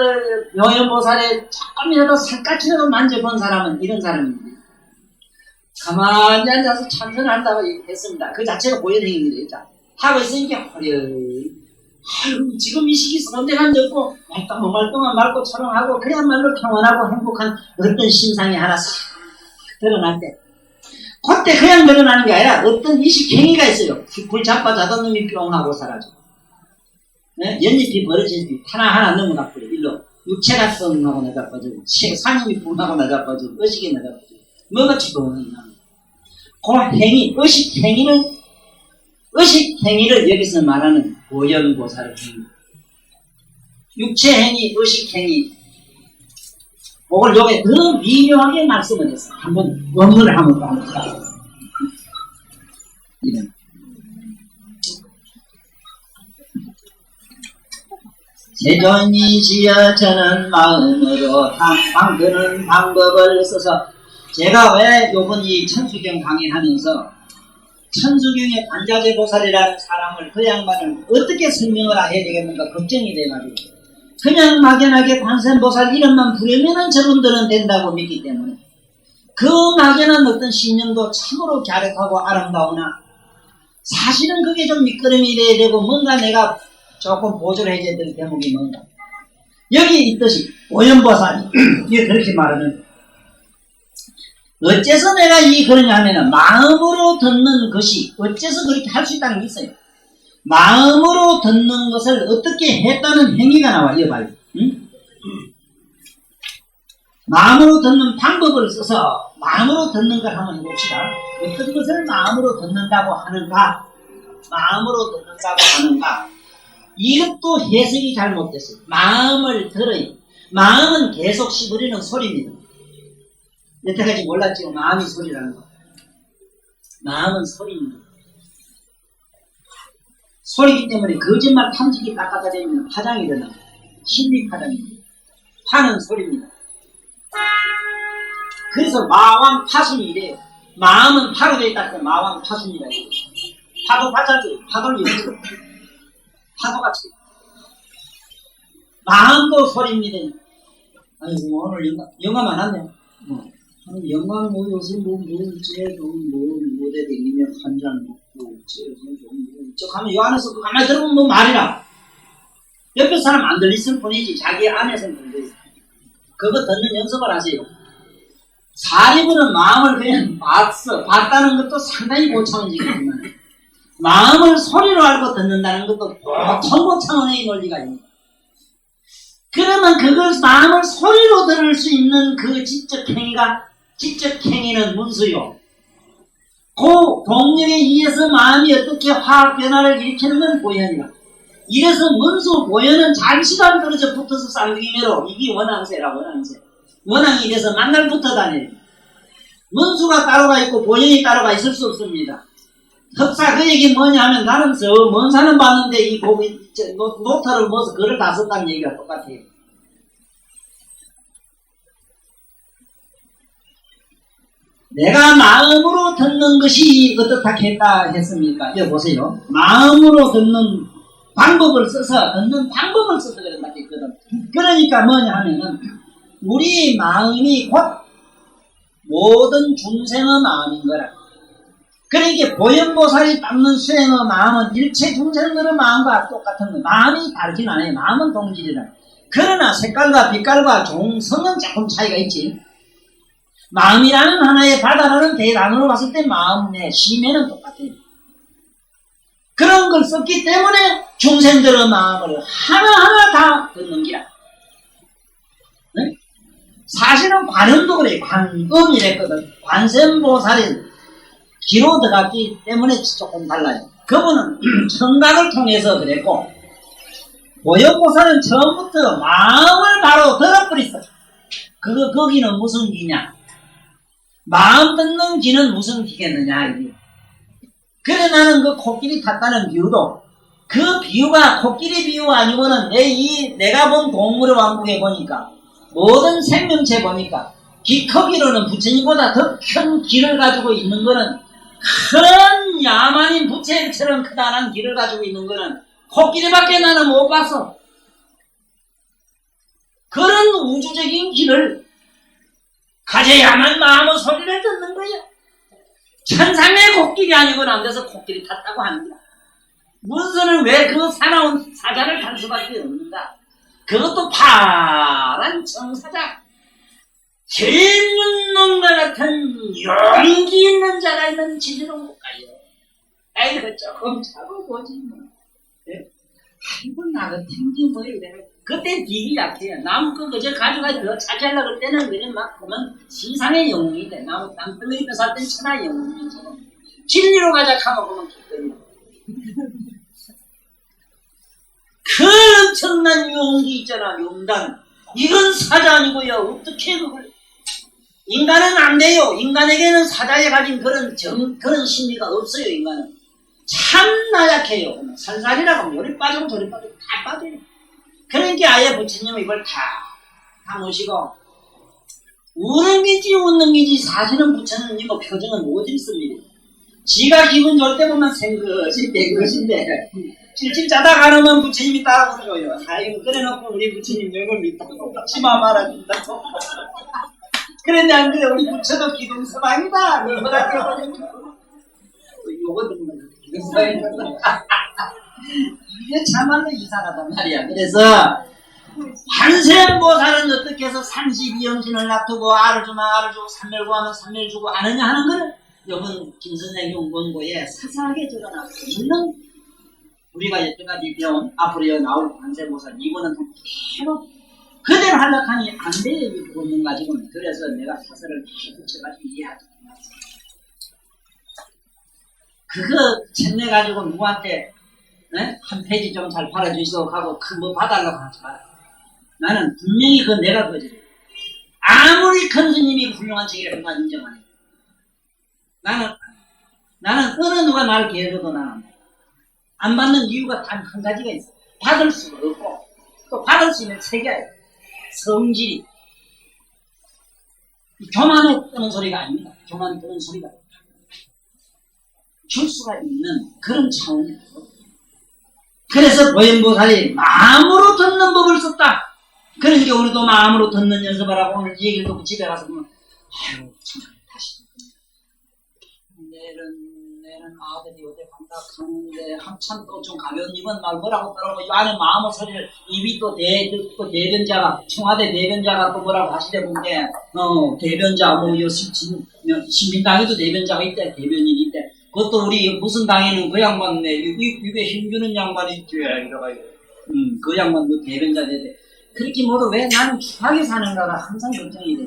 보현보살의 조금이라도 살갗이라도 만져본 사람은 이런 사람입니다. 가만히 앉아서 참선한다고 했습니다. 그 자체가 보현행입니다. 하고 있으니까 아이고 지금 이 시기 선대한 적고 말똥만 맑고 촬영하고 그야말로 평안하고 행복한 어떤 신상이 하나 싹 드러날 때 그때 그냥 드러나는 게 아니라 어떤 이식행위가 있어요. 불 자빠자던 놈이 뿅 하고 사라져. 네? 연잎이 벌어진 잎 하나하나 넘어가 버려 일로 육체가 뻥하고 내가 빠지고 상임이 뻥하고 내가 빠지고 의식이 내가 빠지고 뭐가 지금이냐 그 행위 의식행위를 여기서 말하는 보현보살의 행위 육체행위 의식행위 그걸 여기 더 미묘하게 말씀을 했어요. 한번 원문을 한번 봐볼까요? 세존이시여 저는 마음으로 방드는 방법을 써서 제가 왜 요번 이 천수경 강의하면서 천수경의 관자재 보살이라는 사람을 그 양반을 어떻게 설명을 해야 되겠는가 걱정이 돼가지고 그냥 막연하게 관세음보살 이름만 부르면은 저분들은 된다고 믿기 때문에 그 막연한 어떤 신념도 참으로 갸륵하고 아름다우나 사실은 그게 좀 밑거름이 돼야 되고 뭔가 내가 조금 보조를 해줘야 될 대목이 뭔가 여기 있듯이 오연보살이 이게 그렇게 말하는 어째서 내가 그러냐 하면은 마음으로 듣는 것이 어째서 그렇게 할 수 있다는 게 있어요. 마음으로 듣는 것을 어떻게 했다는 행위가 나와요. 봐요. 응? 마음으로 듣는 방법을 써서 마음으로 듣는 걸 한번 해봅시다. 어떤 것을 마음으로 듣는다고 하는가? 마음으로 듣는다고 하는가? 이것도 해석이 잘못됐어요. 마음을 들어요. 마음은 계속 씹으리는 소리입니다. 여태까지 몰랐지만 마음이 소리라는 거. 마음은 소리입니다. 소리이기 때문에 거짓말 탐지기 닦아다 대면 파장이 일어납니다. 심리 파장입니다. 파는 소리입니다. 그래서 마왕 파순이 이래요. 마음은 파로 되어 있다 해서 마왕 파순이라고 해요. 파도 파자죠. 파도를 연주. 파도같이. 마음도 소리입니다. 아이고 오늘 영감 안 왔네. 영감 뭐 요새 무대 댕기면 한잔 먹고 저 하면 요 안에서 가만히 들어보면 뭐 말이라. 옆에 사람 안 들리실 뿐이지 자기 안에서는 들려요. 그거 듣는 연습을 하세요. 사리부는 마음을 그냥 봤다는 것도 상당히 고차원적이지만 마음을 소리로 알고 듣는다는 것도 보통 고차원의 논리가 있습니다. 그러면 그걸 마음을 소리로 들을 수 있는 그 지적행위는 문수요. 그 동력에 의해서 마음이 어떻게 화학 변화를 일으키는 건 보현이다. 이래서 문수 보현은 장시간 떨어져 붙어서 쌍둥이매로 이게 원앙세라 원앙세. 원앙이 이래서 만날 붙어 다녀요. 문수가 따로가 있고 보현이 따로가 있을 수 없습니다. 흡사 그 얘기 뭐냐 하면 나는 저 먼 산은 봤는데 이 노트를 모아서 글을 다 썼다는 얘기가 똑같아요. 내가 마음으로 듣는 것이 어떻다 했습니까? 여기 보세요. 마음으로 듣는 방법을 써서 그런다 했거든. 그러니까 뭐냐 하면은 우리 마음이 곧 모든 중생의 마음인 거라. 그러니까 보현보살이 닦는 수행의 마음은 일체 중생들의 마음과 똑같은 거. 마음이 다르진 않아요. 마음은 동질이라. 그러나 색깔과 빛깔과 종성은 조금 차이가 있지. 마음이라는 하나의 바다라는 대단으로 봤을 때 마음의 심해는 똑같아요. 그런 걸 썼기 때문에 중생들의 마음을 하나하나 다 듣는 기라. 네? 사실은 관음도 그래요. 관음이랬거든. 관세음보살이 기로 들어갔기 때문에 조금 달라요. 그분은 청각을 통해서 그랬고 보현보살은 처음부터 마음을 바로 들어버렸어. 거기는 무슨 기냐? 마음 듣는 기는 무슨 기겠느냐 이게. 그래 나는 그 코끼리 탔다는 비유도 그 비유가 코끼리 비유 아니고는 내가 본 동물의 왕국에 보니까 모든 생명체 보니까 기 크기로는 부처님보다 더 큰 기를 가지고 있는 거는 큰 야만인 부처처럼 크다란 기를 가지고 있는 거는 코끼리밖에 나는 못 봤어. 그런 우주적인 기를 가져야만 마음의 소리를 듣는 거예요. 천상의 코끼리 아니고는 안 돼서 코끼리 탔다고 합니다. 문서는 왜 그 사나운 사자를 탈 수밖에 없는가? 그것도 파란 청사자. 제일 눈놈과 같은 용기 있는 자가 있는 지지로 못 가요. 아이고 조금 자고 보지 뭐. 아이고 나 같은 게 뭐 이래. 그때 딜이 약해요. 나무 그저 가져가서 그거 차지하려고 할 때는 그냥 막 보면 시상의 영웅이 돼. 나무 땅덩어리 뺏을 땐 천하의 영웅이지. 진리로 가자 하면 보면 기꺼이. 그 엄청난 용기 있잖아, 용단. 이건 사자 아니고요. 어떻게 그걸. 인간은 안 돼요. 인간에게는 사자에 가진 그런 심리가 없어요, 인간은. 참 나약해요. 살살이라고 하면 요리 빠지고 저리 빠지고 다 빠져요. 그러니까 아예 부처님은 이걸 다 모시고, 우는 기지 웃는 기지 사실은 부처님 뭐 표정은 못 읽습니다. 지가 기분 좋을 때 보면 생것이 백것인데, 찔찔 짜다 가려면 부처님이 따라 그러고요. 아이고, 그래놓고 우리 부처님 욕을 믿다고 치마 말아준다고. 그런데 안 그래, 우리 부처도 기동서방이다. 요거 듣는 기동서방이다. 이게 참말로 이상하단 말이야. 그래서 환세음보살은 어떻게 해서 32영신을 놔두고 알을 주면 알을 주고 삼멸 구하면 삼멸 주고 아느냐 하는 거를 요번 김선생의 원고에 사사하게 적어놨어요. 물론 우리가 여태까지 배운 앞으로 나올 환세음보살 이거는 계속 그대로 하려하니 안 돼요. 이 본문 가지고는. 그래서 내가 사설을 다 붙여가지고 이해하지 않았어. 그거 책내가지고 누구한테 한 페이지 좀 잘 팔아주시오 하고 큰 뭐 봐달라고 하지 마라. 나는 분명히 그건 내가 거절해. 아무리 큰 스님이 훌륭한 책이라는 건 인정 안 해. 나는 어느 누가 날 기회줘도 나는 안 받는 이유가 단 한 가지가 있어. 받을 수가 없고 또 받을 수 있는 체계야. 성질이. 교만에 뜨는 소리가 아닙니다. 교만에 뜨는 소리가 줄 수가 있는 그런 차원이에요. 그래서 보현보살이 마음으로 듣는 법을 썼다. 그러니까 우리도 마음으로 듣는 연습을 하고 오늘 이 얘기를 듣고 집에 가서 보면 아유 참 다시 내일은 아들이 어디 간다 하는데 한참 또 좀 가벼운 입은 말 뭐라고 하더라고. 이 안에 마음의 소리를 입이 또 대변자가 청와대 대변자가 또 뭐라고 하시대 본게 대변자 요 신민당에도 대변자가 있대. 대변인이 있대. 그것도 우리 무슨 당에는 그 양반네 입에 힘주는 양반이 있지 이러가 그 양반도 대변자 되대. 그렇게 모두 왜 나는 추하게 사는가가 항상 걱정이 돼.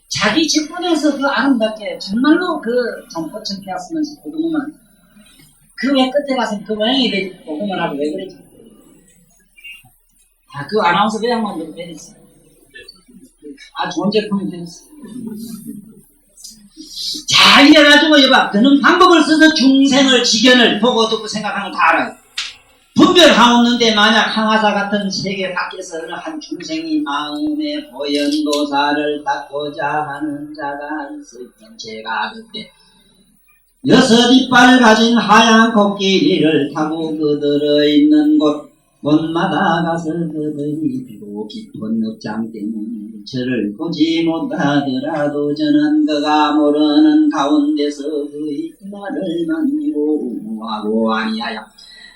자기 직분에서 그 아름답게 정말로 그 정포천 피었으면서 고구마만 그 왜 끝에 가서 그 모양이 되지 고구마라고 왜 그랬지? 그 아나운서 그 양반도 그랬어. 좋은 제품이 됐어. 자, 이래가지고 여봐, 드는 방법을 써서 중생을 지견을 보고 듣고 생각하는 거 다 알아요. 분별하옵는데 만약 항아사 같은 세계 밖에서 어느 한 중생이 마음의 보현보살을 닦고자 하는 자가 있을 제가 그때 6 이빨을 가진 하얀 코끼리를 타고 그들의 있는 곳마다 가서 그들이 비록 깊은 읍장 때문에 저를 보지 못하더라도 저는 그가 모르는 가운데서 그의 나를 만미고 하고 아니하여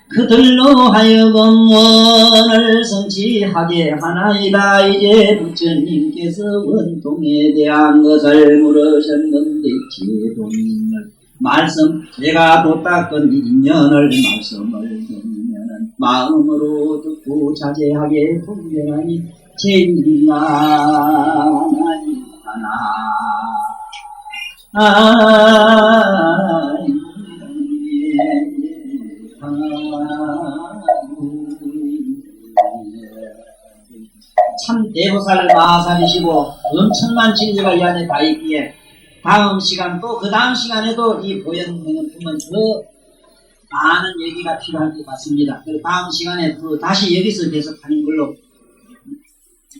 그들로 하여금 원을 성취하게 하나이다. 이제 부처님께서 원통에 대한 것을 물으셨는데 제동을 말씀 제가 또 닦은 인연을 말씀을 듣면은 마음으로 듣고 자제하게 분별하니 제일만 하나 참 대보살 마하살이시고 엄청난 진리가 이 안에 다 있기에 다음 시간 또 그 다음 시간에도 이 보현행은 더 많은 얘기가 필요할 것 같습니다. 그리고 다음 시간에 또 다시 여기서 계속하는 걸로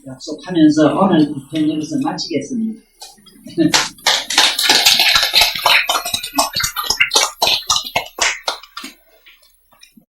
약속하면서 오늘 편 여기서 마치겠습니다.